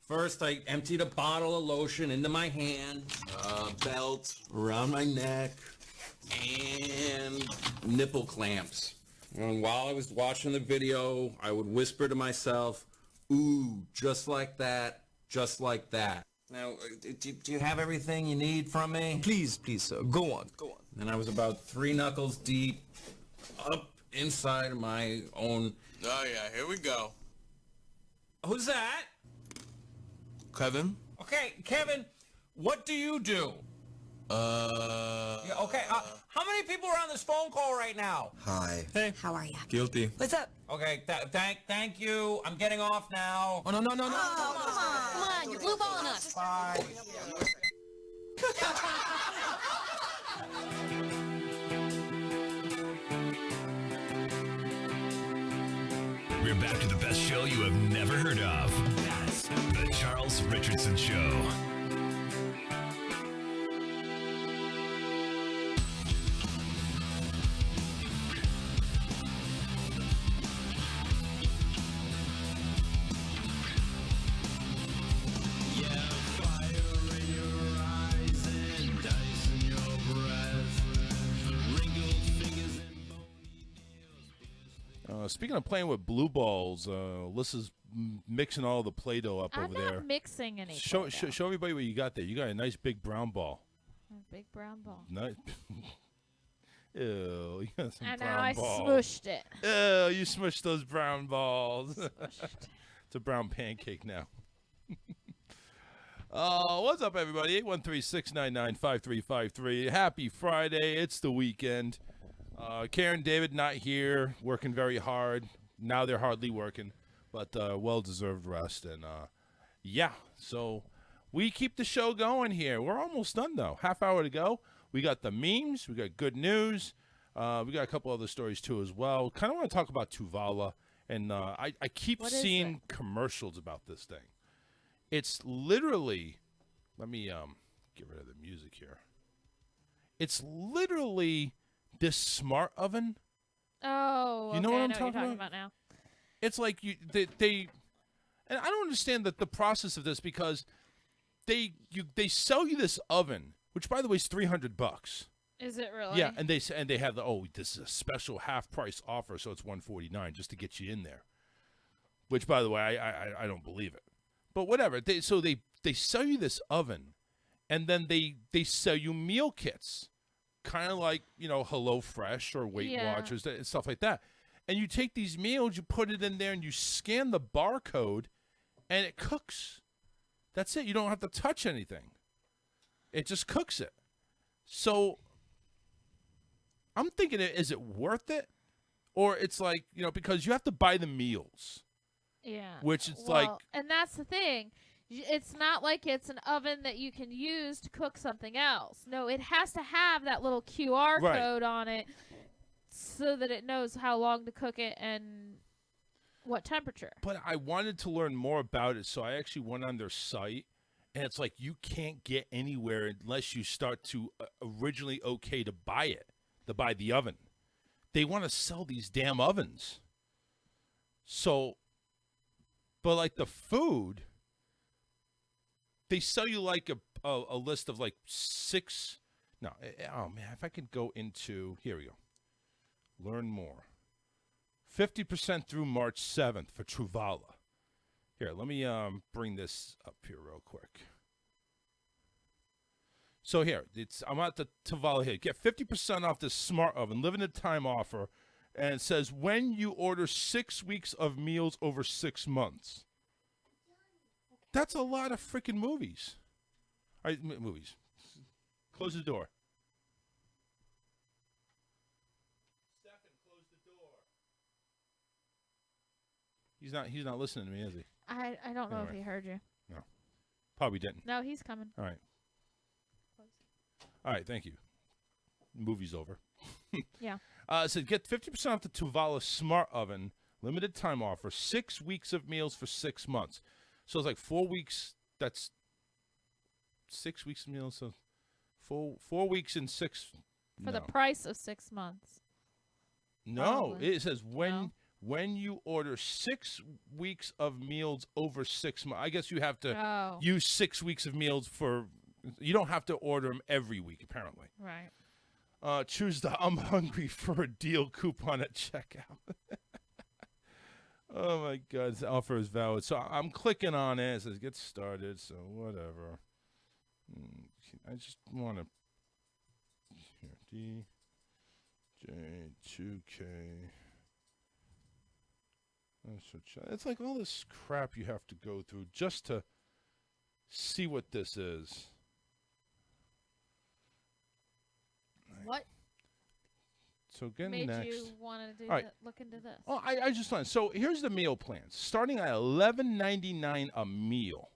First, I emptied a bottle of lotion into my hand, belt around my neck, and nipple clamps. And while I was watching the video, I would whisper to myself, ooh, just like that, just like that. Now, do you have everything you need from me? Please, sir. Go on. And I was about 3 knuckles deep, up inside of my own... Oh, yeah, here we go. Who's that? Kevin? Okay, Kevin, what do you do? Yeah, okay, how many people are on this phone call right now? Hi. Hey. How are you? Guilty. What's up? Okay, thank you. I'm getting off now. Oh, no. Come on, you're blue balling us. Bye. We're back to the best show you have never heard of. That's the Charles Richardson Show. Speaking of playing with blue balls, Alyssa's mixing all the Play-Doh up I'm over there. not mixing any. Show Play-Doh. show everybody what you got there. You got a nice big brown ball. A big brown ball. Nice. Ew, you got some And brown now I balls. smooshed it. Ew, you smushed those brown balls. It's a brown pancake now. What's up, everybody? 813-699-5353. Happy Friday. It's the weekend. Karen, David, not here, working very hard. Now they're hardly working, but well-deserved rest. And, yeah, so we keep the show going here. We're almost done, though. Half hour to go. We got the memes. We got good news. We got a couple other stories, too, as well. Kind of want to talk about Tuvala. And I keep seeing commercials about this thing. It's literally, let me get rid of the music here. It's literally this smart oven. Oh, you know okay, what I I'm know what talking you're talking about now. It's like they and I don't understand the process of this because they sell you this oven, which by the way is $300. Is it really? Yeah, and they have this is a special half price offer, so it's $149 just to get you in there. Which by the way, I don't believe it. But whatever. They sell you this oven, and then they sell you meal kits. Kind of like, HelloFresh or Weight Watchers and stuff like that. And you take these meals, you put it in there, and you scan the barcode, and it cooks. That's it. You don't have to touch anything. It just cooks it. So I'm thinking, is it worth it? Or it's like, because you have to buy the meals. Yeah. Which it's like. And that's the thing. It's not like it's an oven that you can use to cook something else. No, it has to have that little QR code on it so that it knows how long to cook it and what temperature. But I wanted to learn more about it, so I actually went on their site, and it's like you can't get anywhere unless you start to originally okay to buy it, to buy the oven. They want to sell these damn ovens. So, but like the food, they sell you like a list of like 6. No, oh man, if I could go into, here we go. Learn more. 50% through March 7th for Truvala. Here, let me bring this up here real quick. So here, I'm at the Truvala here. Get 50% off this smart oven, limited time offer, and it says when you order 6 weeks of meals over 6 months. That's a lot of freaking movies. All right, movies. Close the door. He's not listening to me, is he? I don't know if he heard you. No. Probably didn't. No, he's coming. All right. All right, thank you. Movie's over. Yeah. So get 50% off the Truvala Smart Oven, limited time offer, 6 weeks of meals for 6 months. So it's like 4 weeks. That's 6 weeks of meals. So 4 weeks and 6. For the price of 6 months. No, Probably. it says when you order 6 weeks of meals over 6 months. I guess you have to use 6 weeks of meals for. You don't have to order them every week, apparently. Right. Choose the I'm hungry for a deal coupon at checkout. Oh, my God. The offer is valid. So I'm clicking on it. It says get started, so whatever. I just want to. Here, DJ2K. It's like all this crap you have to go through just to see what this is. What So get made next. you want to do look into this? Oh, I just learned. So here's the meal plans. Starting at $11.99 a meal.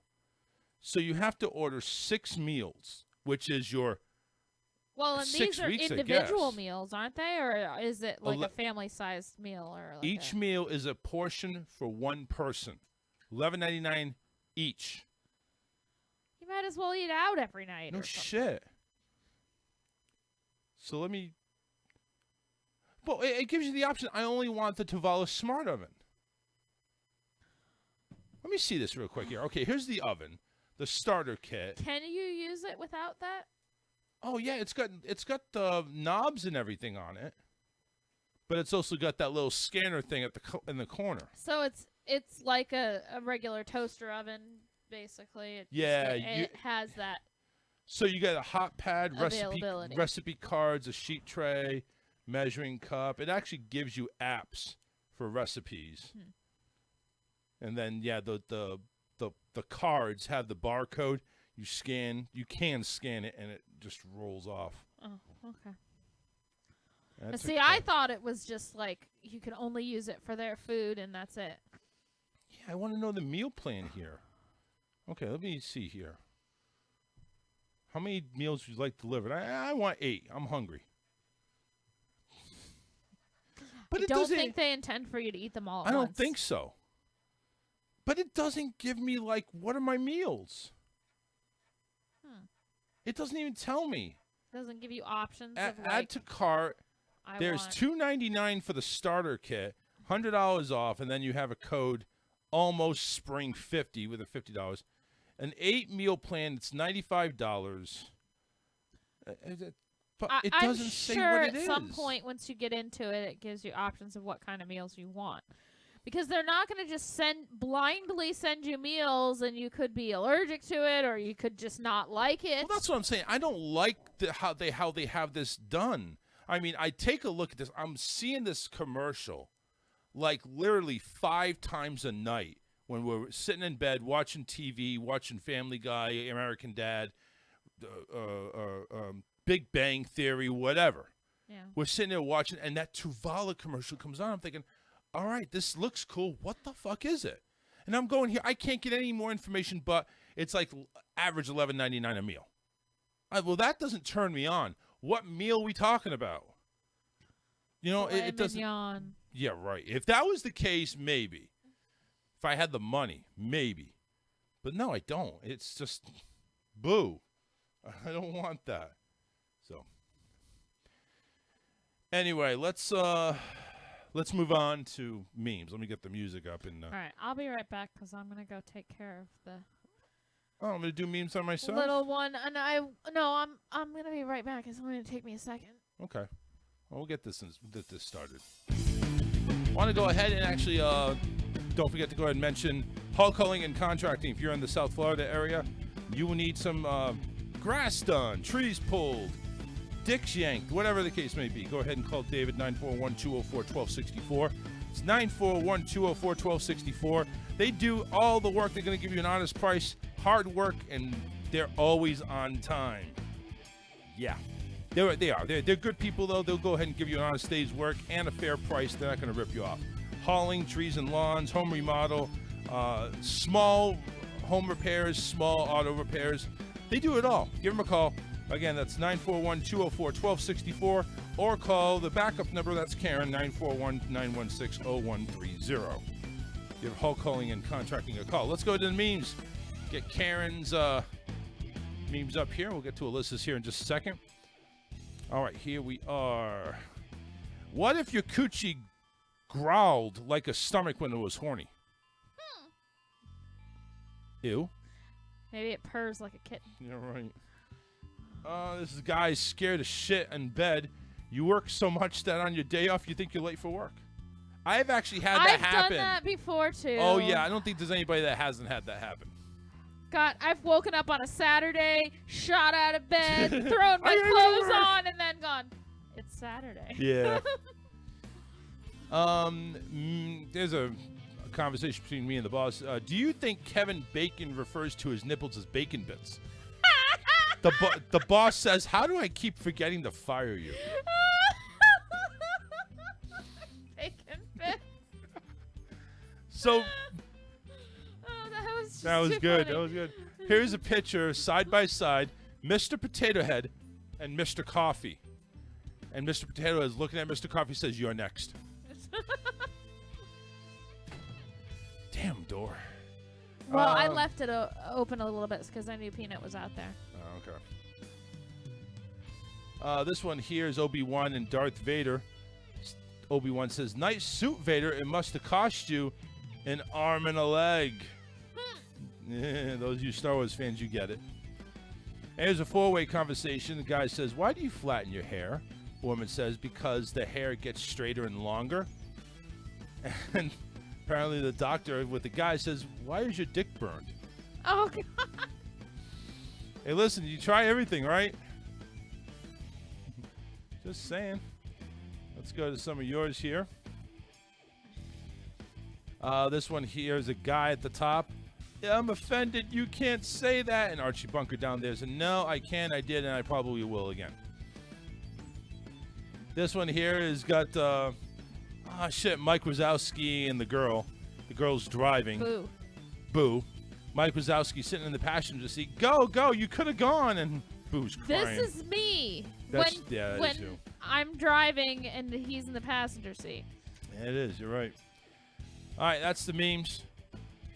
So you have to order 6 meals, which is your Well, and 6 these are weeks, I individual guess. meals, aren't they? Or is it like a family-sized meal? Or like Each meal is a portion for one person. $11.99 each. You might as well eat out every night. No or something. shit. So let me. Well, it gives you the option. I only want the Truvala Smart Oven. Let me see this real quick here. Okay, here's the oven, the starter kit. Can you use it without that? Oh yeah, it's got the knobs and everything on it, but it's also got that little scanner thing at in the corner. So it's like a regular toaster oven, basically. It has that. So you got a hot pad, Availability. recipe cards, a sheet tray, measuring cup. It actually gives you apps for recipes. And then the cards have the barcode. You can scan it, and it just rolls off. Oh, okay. That's See, I thought it was just like you can only use it for their food, and that's it. Yeah, I want to know the meal plan here. Okay, let me see here. How many meals would you like delivered? I want 8. I'm hungry. But I it don't doesn't. think they intend for you to eat them all at I don't once. think so. But it doesn't give me like what are my meals. It doesn't even tell me. Doesn't give you options. Add of like, to cart. There's $2.99 for the starter kit, $100 off, and then you have a code almost spring 50 with a $50. An 8 meal plan, it's $95. But it doesn't say what it is. I'm sure at some point, once you get into it, it gives you options of what kind of meals you want. Because they're not going to just blindly send you meals, and you could be allergic to it, or you could just not like it. Well, that's what I'm saying. I don't like how they have this done. I mean, I take a look at this. I'm seeing this commercial, like literally 5 times a night when we're sitting in bed watching TV, watching Family Guy, American Dad, Big Bang Theory, whatever. Yeah. We're sitting there watching, and that Tuvala commercial comes on. I'm thinking, all right, this looks cool. What the fuck is it? And I'm going here. I can't get any more information, but it's like average $11.99 a meal. Well, that doesn't turn me on. What meal we talking about? You know, it doesn't. Mignon. Yeah, right. If that was the case, maybe. If I had the money, maybe. But no, I don't. It's just boo. I don't want that. So anyway, let's move on to memes. Let me get the music up and All right, I'll be right back because I'm gonna go take care of the I'm gonna do memes on myself. little one, and I'm gonna be right back. It's only gonna take me a second. Okay. Well, we'll get this started. Want to go ahead and actually don't forget to go ahead and mention Hull Culling and Contracting. If you're in the South Florida area, you will need some grass done, trees pulled, dicks yanked, whatever the case may be. Go ahead and call David 941-204-1264. It's 941-204-1264. They do all the work. They're going to give you an honest price, hard work, and they're always on time. Yeah. They are. They're good people, though. They'll go ahead and give you an honest day's work and a fair price. They're not going to rip you off. Hauling, trees and lawns, home remodel, small home repairs, small auto repairs. They do it all. Give them a call. Again, that's 941-204-1264, or call the backup number. That's Karen, 941-916-0130. Give Hull Culling and Contracting a call. Let's go to the memes. Get Karen's memes up here. We'll get to Alyssa's here in just a second. All right, here we are. What if your coochie growled like a stomach when it was horny? Ew. Maybe it purrs like a kitten. Yeah, right. This is a guy scared of shit in bed. You work so much that on your day off you think you're late for work. I've actually had that happen. I've done that before, too. Oh, yeah. I don't think there's anybody that hasn't had that happen. God, I've woken up on a Saturday, shot out of bed, thrown my clothes on, and then gone, it's Saturday. Yeah. There's a conversation between me and the boss. Do you think Kevin Bacon refers to his nipples as bacon bits? The boss says, how do I keep forgetting to fire you? Bacon bits. So... That was good. funny. That was good. Here's a picture, side by side, Mr. Potato Head and Mr. Coffee. And Mr. Potato Head is looking at Mr. Coffee, says, you're next. Damn door. Well, I left it open a little bit because I knew Peanut was out there. Oh, okay. This one here is Obi-Wan and Darth Vader. Obi-Wan says, nice suit, Vader. It must have cost you an arm and a leg. Yeah, those of you Star Wars fans, you get it. And here's a four-way conversation. The guy says, why do you flatten your hair? The woman says, because the hair gets straighter and longer. And apparently the doctor with the guy says, why is your dick burned? Oh, God. Hey, listen, you try everything, right? Just saying. Let's go to some of yours here. This one here is a guy at the top. Yeah, I'm offended. You can't say that. And Archie Bunker down there said, no, I can, I did, and I probably will again. This one here has got, Mike Wazowski and the girl. The girl's driving. Boo. Boo. Mike Wazowski sitting in the passenger seat. Go, go, you could have gone. And Boo's crying. This is me. That's, when yeah, when I'm driving and he's in the passenger seat. Yeah, it is. You're right. All right, that's the memes.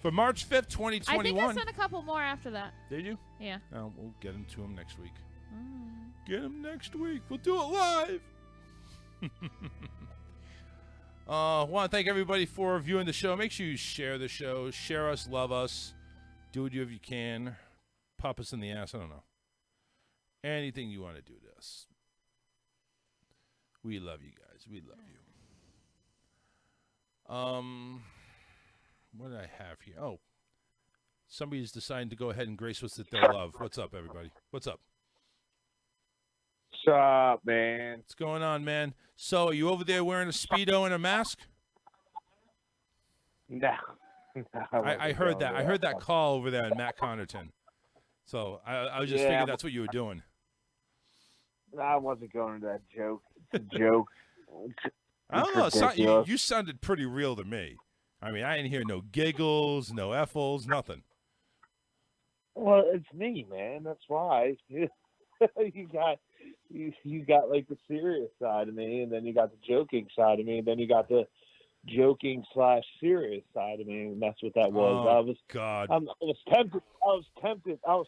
For March 5th, 2021. I think I sent a couple more after that. Did you? Yeah. Oh, we'll get them to him next week. Get them next week. We'll do it live. Want to thank everybody for viewing the show. Make sure you share the show. Share us, love us. Do what you can. Pop us in the ass. I don't know. Anything you want to do to us. We love you guys. We love you. What did I have here? Oh, somebody's deciding to go ahead and grace us with their love. What's up, everybody? What's up? What's up, man? What's going on, man? So, are you over there wearing a Speedo and a mask? No. I heard that. I heard that call over there in Matt Connerton. So I was just thinking that's what you were doing. I wasn't going to that joke. It's a joke. I don't know. You sounded pretty real to me. I mean, I didn't hear no giggles, no effles, nothing. Well, it's me, man. That's why. you got like the serious side of me, and then you got the joking side of me, and then you got the joking/serious side of me, and that's what that was. God. I was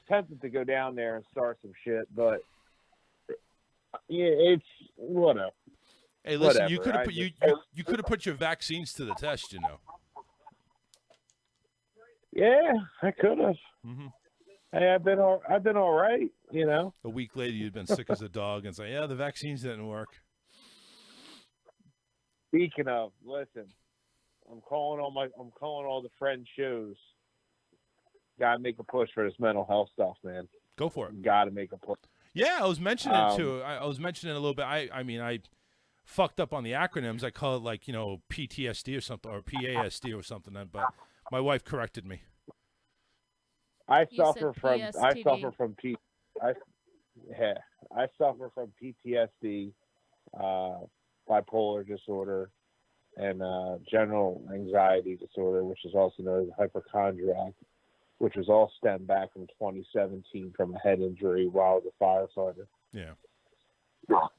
tempted to go down there and start some shit, but yeah, it's whatever. Hey, listen, whatever. you could have put your vaccines to the test, you know. Yeah, I could have. Mm-hmm. Hey, I've been all right, you know. A week later, you'd been sick as a dog, and say, "Yeah, the vaccines didn't work." Speaking of, listen, I'm calling all the friend shows. Gotta make a push for this mental health stuff, man. Go for it. Gotta make a push. Yeah, I was mentioning it too. I was mentioning it a little bit. I mean, I fucked up on the acronyms. I call it like, PTSD or something, or PASD or something. But my wife corrected me. I You suffer said from PSTD. I suffer from PTSD, bipolar disorder, and general anxiety disorder, which is also known as hypochondriac, which was all stemmed back from 2017 from a head injury while I was a firefighter. Yeah.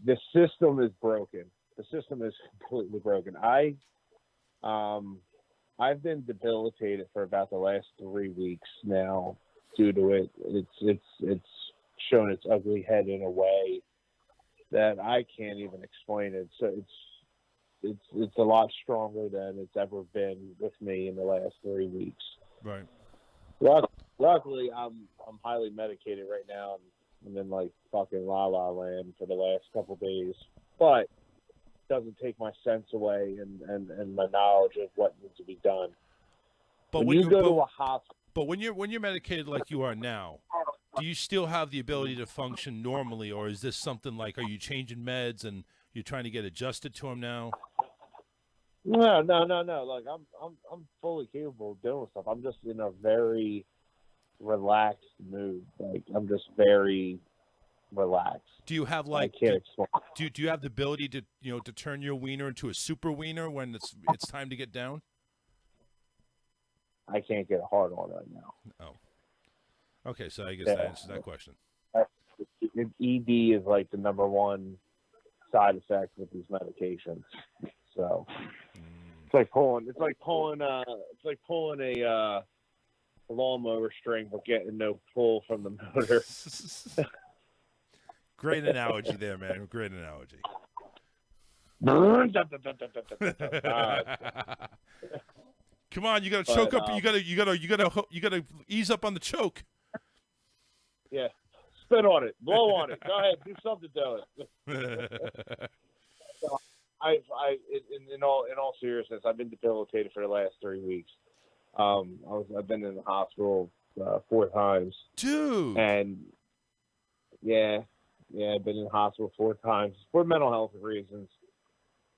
The system is broken. The system is completely broken. I've been debilitated for about the last 3 weeks now due to it. It's shown its ugly head in a way that I can't even explain it. So it's a lot stronger than it's ever been with me in the last 3 weeks. Right. Luckily, I'm highly medicated right now. I'm in like fucking la la land for the last couple of days, but it doesn't take my sense away and my knowledge of what needs to be done. But when you go to a hospital, but when you're medicated like you are now, do you still have the ability to function normally, or is this something like, are you changing meds and you're trying to get adjusted to them now? No. Like I'm fully capable of doing stuff. I'm just in a very relaxed mood. Like I'm just very relaxed. Do you have I can't explain. Do you have the ability to to turn your wiener into a super wiener when it's time to get down? I can't get a hard on right now. Oh. Okay, so I guess that answers that question. ED is like the number one side effect with these medications. So it's like pulling a lawnmower string but getting no pull from the motor. Great analogy there, man. Great analogy. Come on, you gotta choke up. You gotta ease up on the choke. Yeah, spit on it, blow on it. Go ahead, do something to it. So in all seriousness, I've been debilitated for the last 3 weeks. I've been in the hospital 4 times, dude. And yeah, I've been in the hospital 4 times for mental health reasons,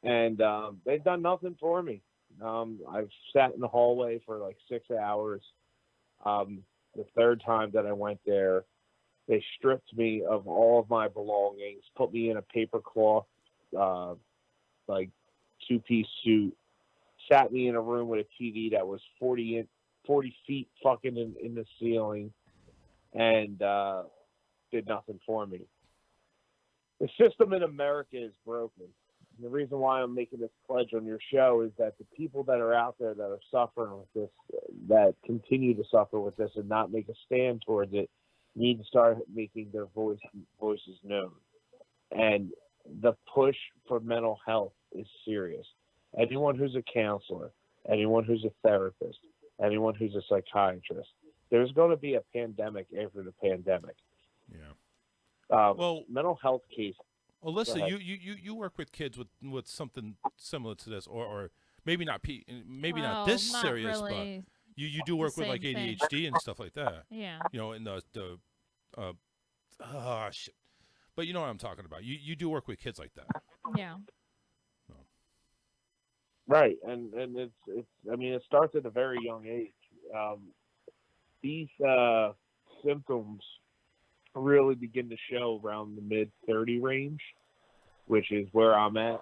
and they've done nothing for me. I've sat in the hallway for like 6 hours. The 3rd time that I went there, they stripped me of all of my belongings, put me in a paper cloth, like 2-piece suit, sat me in a room with a TV that was 40 feet fucking in the ceiling, and did nothing for me. The system in America is broken. And the reason why I'm making this pledge on your show is that the people that are out there that are suffering with this, that continue to suffer with this and not make a stand towards it, need to start making their voices known. And the push for mental health is serious. Anyone who's a counselor, anyone who's a therapist, anyone who's a psychiatrist, there's going to be a pandemic after the pandemic. Yeah. Mental health cases. Well, listen, you work with kids with something similar to this, or maybe not not this not serious, really but you do work with like same ADHD thing. and stuff like that. Yeah. In the shit. But you know what I'm talking about. You do work with kids like that. Yeah. Right, and it's. I mean, it starts at a very young age. These symptoms really begin to show around the mid-30 range, which is where I'm at.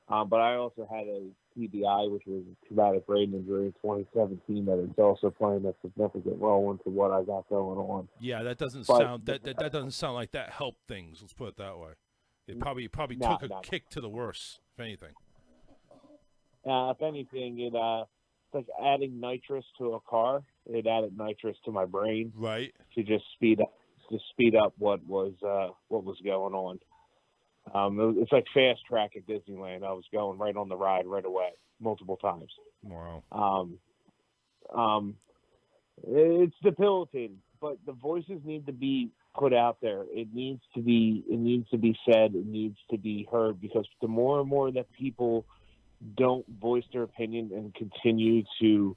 But I also had a TBI, which was a traumatic brain injury in 2017, that is also playing a significant role into what I got going on. Yeah, that doesn't But- sound that doesn't sound like that helped things. Let's put it that way. It probably took a kick to the worse, if anything. If anything, it's like adding nitrous to a car. It added nitrous to my brain, right, to just speed up what was going on. It's like fast track at Disneyland. I was going right on the ride right away, multiple times. Wow. It's debilitating, but the voices need to be put out there. It needs to be said. It needs to be heard, because the more and more that people don't voice their opinion and continue to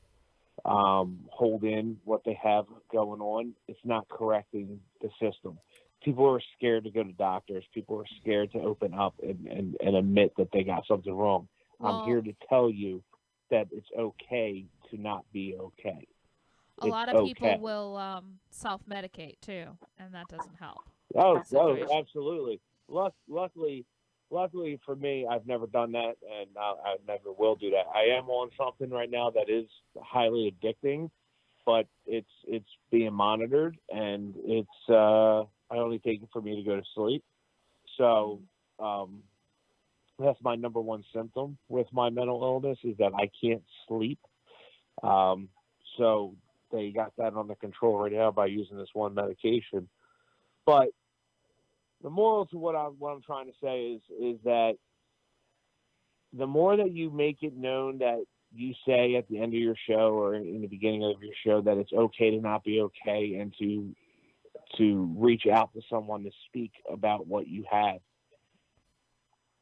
hold in what they have going on, it's not correcting the system. People are scared to go to doctors. People are scared to open up and admit that they got something wrong. Well, I'm here to tell you that it's okay to not be okay. A lot of people will self-medicate too, and that doesn't help. Oh, That situation. absolutely. Luckily for me, I've never done that, and I never will do that. I am on something right now that is highly addicting, but it's being monitored, and it's I only take it for me to go to sleep. So that's my number one symptom with my mental illness, is that I can't sleep. So they got that under control right now by using this one medication. But the moral to what I'm trying to say is that the more that you make it known that you say at the end of your show or in the beginning of your show that it's okay to not be okay, and to reach out to someone to speak about what you have,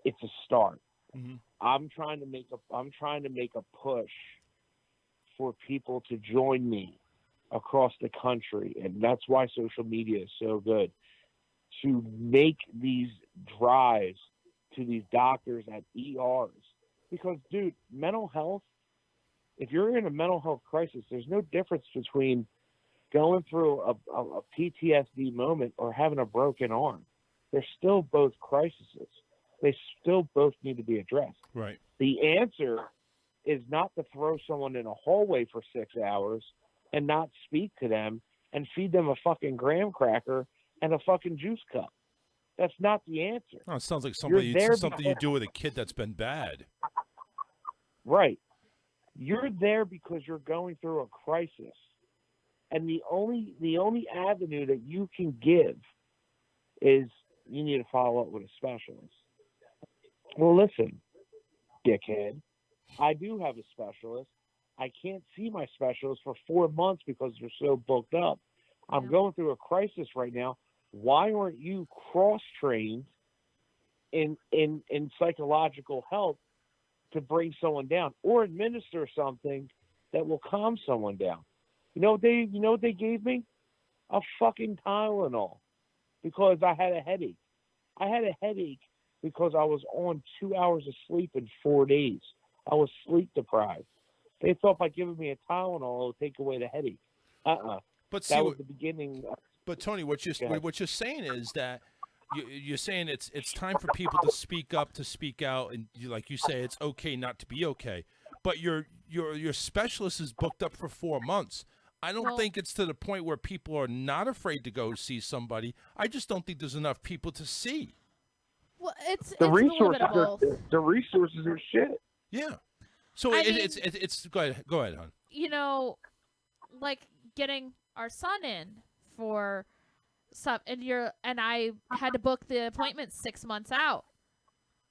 it's a start. Mm-hmm. I'm trying to make a push for people to join me across the country, and that's why social media is so good, to make these drives to these doctors at ERs. Because, dude, mental health, if you're in a mental health crisis, there's no difference between going through a PTSD moment or having a broken arm. They're still both crises. They still both need to be addressed. Right. The answer is not to throw someone in a hallway for 6 hours and not speak to them and feed them a fucking graham cracker and a fucking juice cup. That's not the answer. Oh, it sounds like something you do with a kid that's been bad. Right. You're there because you're going through a crisis. And the only avenue that you can give is you need to follow up with a specialist. Well, listen, dickhead, I do have a specialist. I can't see my specialist for 4 months because they're so booked up. I'm going through a crisis right now. Why aren't you cross-trained in psychological help to bring someone down or administer something that will calm someone down? You know what they gave me? A fucking Tylenol, because I had a headache. I had a headache because I was on 2 hours of sleep in 4 days. I was sleep deprived. They thought by giving me a Tylenol it would take away the headache. But that was the beginning. But Tony, what you're saying is that you're saying it's time for people to speak up, to speak out, and like you say, it's okay not to be okay. But your specialist is booked up for 4 months. I don't think it's to the point where people are not afraid to go see somebody. I just don't think there's enough people to see. Well, it's the a resources little bit of both. the resources are shit. Yeah. So it's go ahead, hon. You know, like getting our son in for stuff, and I had to book the appointment 6 months out,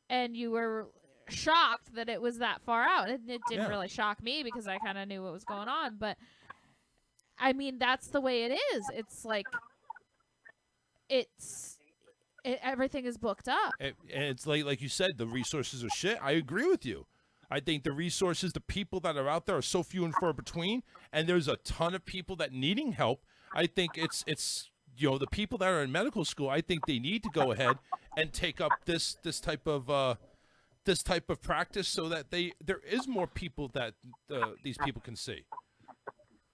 and you were shocked that it was that far out. It didn't really shock me because I kind of knew what was going on, but I mean, that's the way it is. It's like everything is booked up. And it's like you said, the resources are shit. I agree with you. I think the resources, the people that are out there are so few and far between, and there's a ton of people that needing help. I think it's the people that are in medical school, I think they need to go ahead and take up this type of this type of practice so that there is more people that these people can see?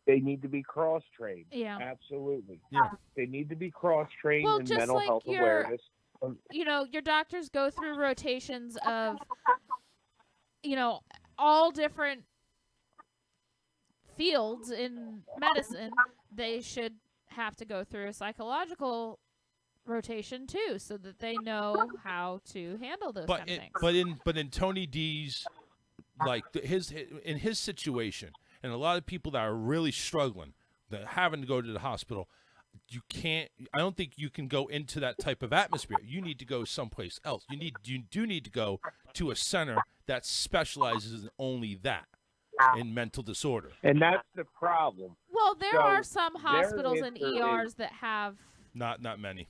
They need to be cross-trained. Yeah. Absolutely. Yeah. They need to be cross-trained Well, in just mental like health awareness. your doctors go through rotations of, all different fields in medicine. They should have to go through a psychological rotation too, so that they know how to handle those kind of things. But in Tony D's, like in his situation, and a lot of people that are really struggling, that are having to go to the hospital, I don't think you can go into that type of atmosphere. You need to go someplace else. You do need to go to a center that specializes in only that, in mental disorder. And that's the problem. Well, there are some their hospitals and answer ERs that have. Not many.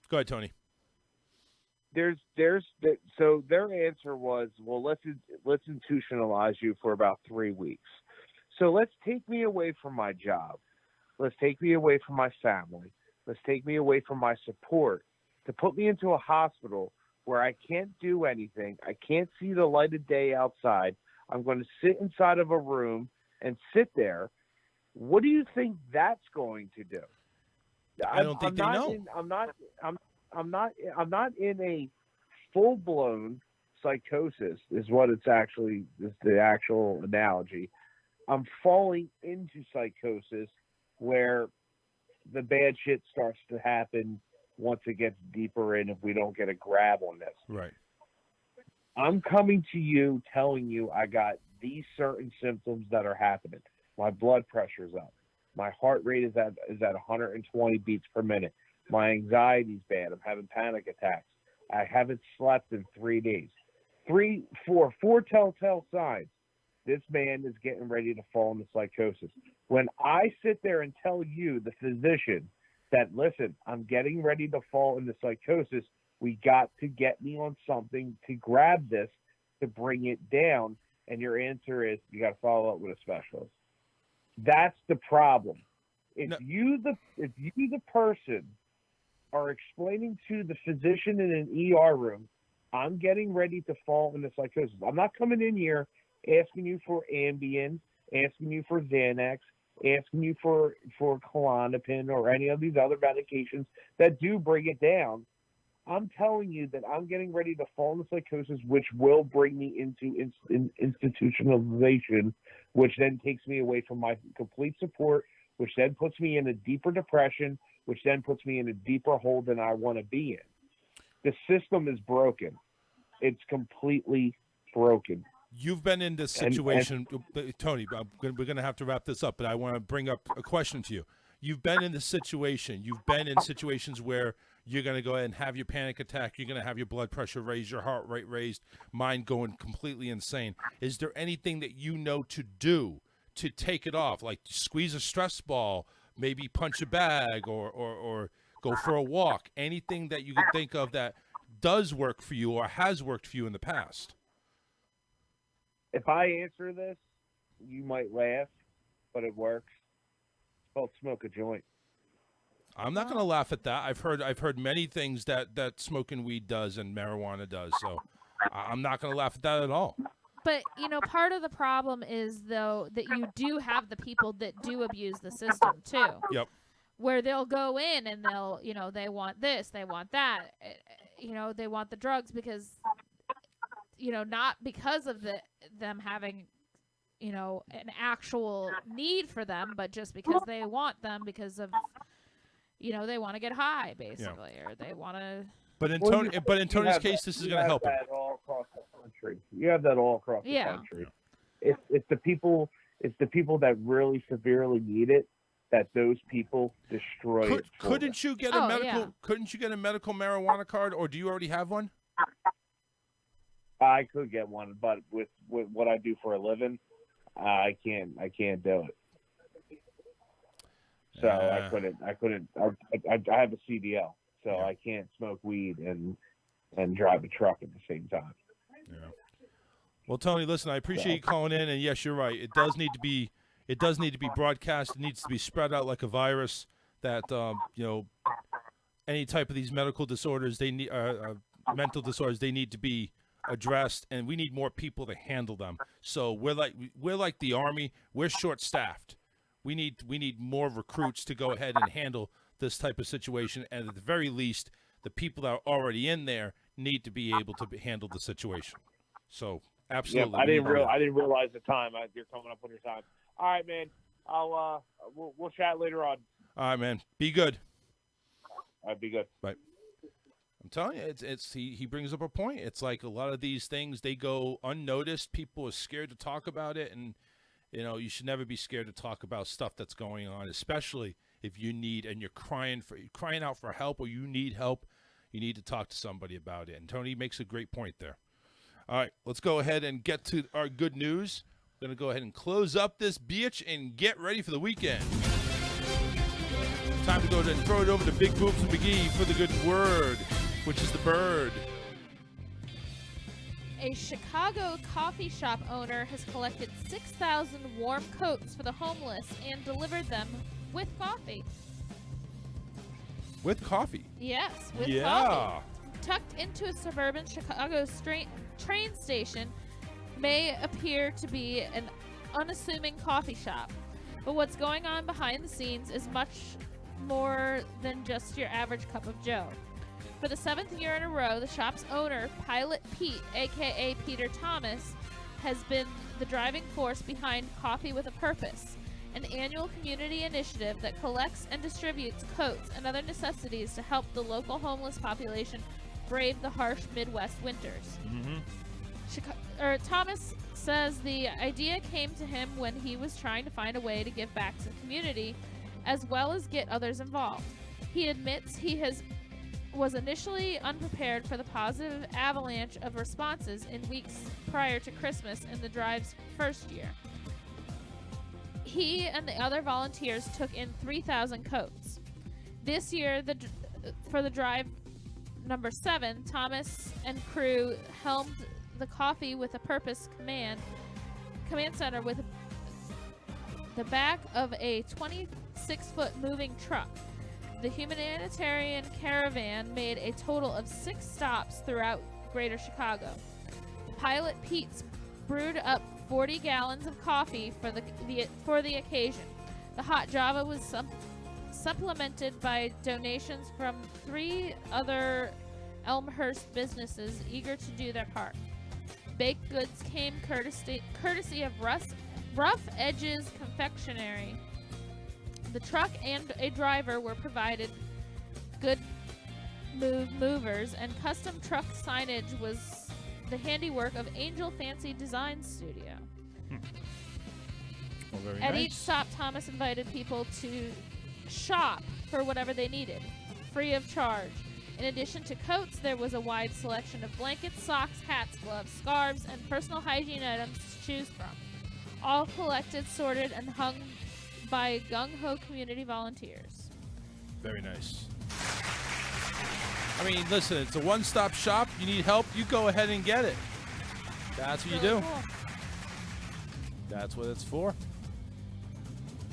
Go ahead, Tony. So their answer was, well, let's institutionalize you for about 3 weeks. So let's take me away from my job. Let's take me away from my family. Let's take me away from my support to put me into a hospital where I can't do anything. I can't see the light of day outside. I'm going to sit inside of a room and sit there. What do you think that's going to do? I don't think they know. I'm not in a full-blown psychosis is what it's actually, is the actual analogy. I'm falling into psychosis where the bad shit starts to happen once it gets deeper in if we don't get a grab on this. Right. I'm coming to you telling you I got these certain symptoms that are happening. My blood pressure's up. My heart rate is at 120 beats per minute. My anxiety's bad. I'm having panic attacks. I haven't slept in 3 days. Four telltale signs. This man is getting ready to fall into psychosis. When I sit there and tell you, the physician, that, listen, I'm getting ready to fall into psychosis, we got to get me on something to grab this, to bring it down, and your answer is you got to follow up with a specialist. That's the problem. If you the person are explaining to the physician in an ER room, I'm getting ready to fall into psychosis. I'm not coming in here asking you for Ambien, asking you for Xanax, asking you for Klonopin or any of these other medications that do bring it down. I'm telling you that I'm getting ready to fall into psychosis, which will bring me into institutionalization, which then takes me away from my complete support, which then puts me in a deeper depression, which then puts me in a deeper hole than I want to be in. The system is broken. It's completely broken. You've been in this situation, Tony. We're going to have to wrap this up, but I want to bring up a question to you. You've been in this situation. You've been in situations where you're going to go ahead and have your panic attack. You're going to have your blood pressure raised, your heart rate raised, mind going completely insane. Is there anything that you know to do to take it off, like squeeze a stress ball, maybe punch a bag, or go for a walk? Anything that you could think of that does work for you or has worked for you in the past? If I answer this, you might laugh, but it works. It's called smoke a joint. I'm not going to laugh at that. I've heard many things that smoking weed does and marijuana does, so I'm not going to laugh at that at all. But, part of the problem is, though, that you do have the people that do abuse the system, too. Yep. Where they'll go in and they'll, they want this, they want that. They want the drugs because, not because of them having, an actual need for them, but just because they want them because of, they want to get high, basically, or they want to. But in Tony's case, this is going to help him. That all across the country. You have that all across the country. It's the people that really severely need it, that those people destroy it. Couldn't you get a medical? Couldn't you get a medical marijuana card, or do you already have one? I could get one, but with what I do for a living, I can't do it. So I couldn't. I have a CDL, so I can't smoke weed and drive a truck at the same time. Yeah. Well, Tony, listen, I appreciate you calling in, and yes, you're right. It does need to be broadcast. It needs to be spread out like a virus. That any type of these medical disorders, they need mental disorders. They need to be addressed, and we need more people to handle them. So we're like the Army. We're short-staffed. We need more recruits to go ahead and handle this type of situation, and at the very least, the people that are already in there need to be able to handle the situation. So absolutely. Yeah, I didn't realize the time. You're coming up on your time. All right, man. We'll chat later on. All right, man. Be good. All right, be good. Bye. I'm telling you, he brings up a point. It's like a lot of these things, they go unnoticed. People are scared to talk about it, and you should never be scared to talk about stuff that's going on, especially if you need and you're crying out for help, or you need help. You need to talk to somebody about it. And Tony makes a great point there. All right, let's go ahead and get to our good news. We're going to go ahead and close up this bitch and get ready for the weekend. Time to go ahead and throw it over to Big Boobs and McGee for the good word, which is the bird. A Chicago coffee shop owner has collected 6,000 warm coats for the homeless and delivered them with coffee. With coffee? Yes, with coffee. Tucked into a suburban Chicago train station may appear to be an unassuming coffee shop, but what's going on behind the scenes is much more than just your average cup of joe. For the 7th year in a row, the shop's owner, Pilot Pete, a.k.a. Peter Thomas, has been the driving force behind Coffee with a Purpose, an annual community initiative that collects and distributes coats and other necessities to help the local homeless population brave the harsh Midwest winters. Thomas says the idea came to him when he was trying to find a way to give back to the community, as well as get others involved. He admits he was initially unprepared for the positive avalanche of responses in weeks prior to Christmas in the drive's first year. He and the other volunteers took in 3,000 coats. This year, for the drive number 7, Thomas and crew helmed the Coffee with a Purpose command center with the back of a 26-foot moving truck. The humanitarian caravan made a total of 6 stops throughout Greater Chicago. Pilot Pete's brewed up 40 gallons of coffee for the occasion. The hot Java was supplemented by donations from 3 other Elmhurst businesses eager to do their part. Baked goods came courtesy of Rough Edges Confectionery. The truck and a driver were provided. Good movers and custom truck signage was the handiwork of Angel Fancy Design Studio. Well, very At nice. each stop, Thomas invited people to shop for whatever they needed, free of charge. In addition to coats, there was a wide selection of blankets, socks, hats, gloves, scarves, and personal hygiene items to choose from, all collected, sorted, and hung by gung-ho community volunteers. Very nice. I mean, listen, it's a one-stop shop. You need help, you go ahead and get it. That's what you do. Cool. That's what it's for.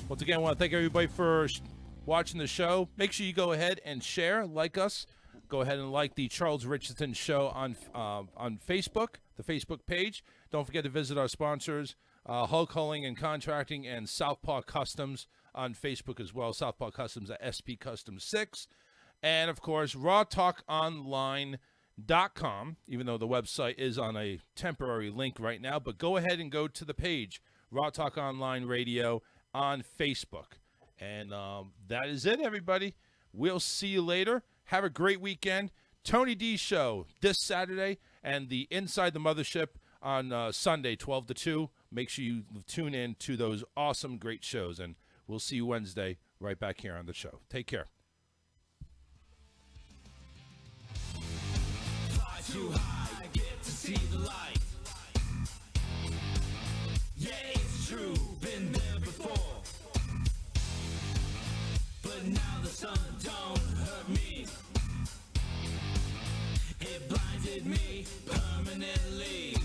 Once again, I want to thank everybody for watching the show. Make sure you go ahead and share, like us. Go ahead and like the Charles Richardson Show on Facebook, the Facebook page. Don't forget to visit our sponsors, Hulk Hulling and Contracting and Southpaw Customs on Facebook as well. Southpaw Customs at SP Customs 6. And, of course, rawtalkonline.com, even though the website is on a temporary link right now. But go ahead and go to the page, Raw Talk Online Radio on Facebook. And that is it, everybody. We'll see you later. Have a great weekend. Tony D Show this Saturday and the Inside the Mothership on Sunday, 12 to 2. Make sure you tune in to those awesome, great shows. And we'll see you Wednesday right back here on the show. Take care. Fly too high, get to see the light. Yeah, it's true, been there before. But now the sun don't hurt me. It blinded me permanently.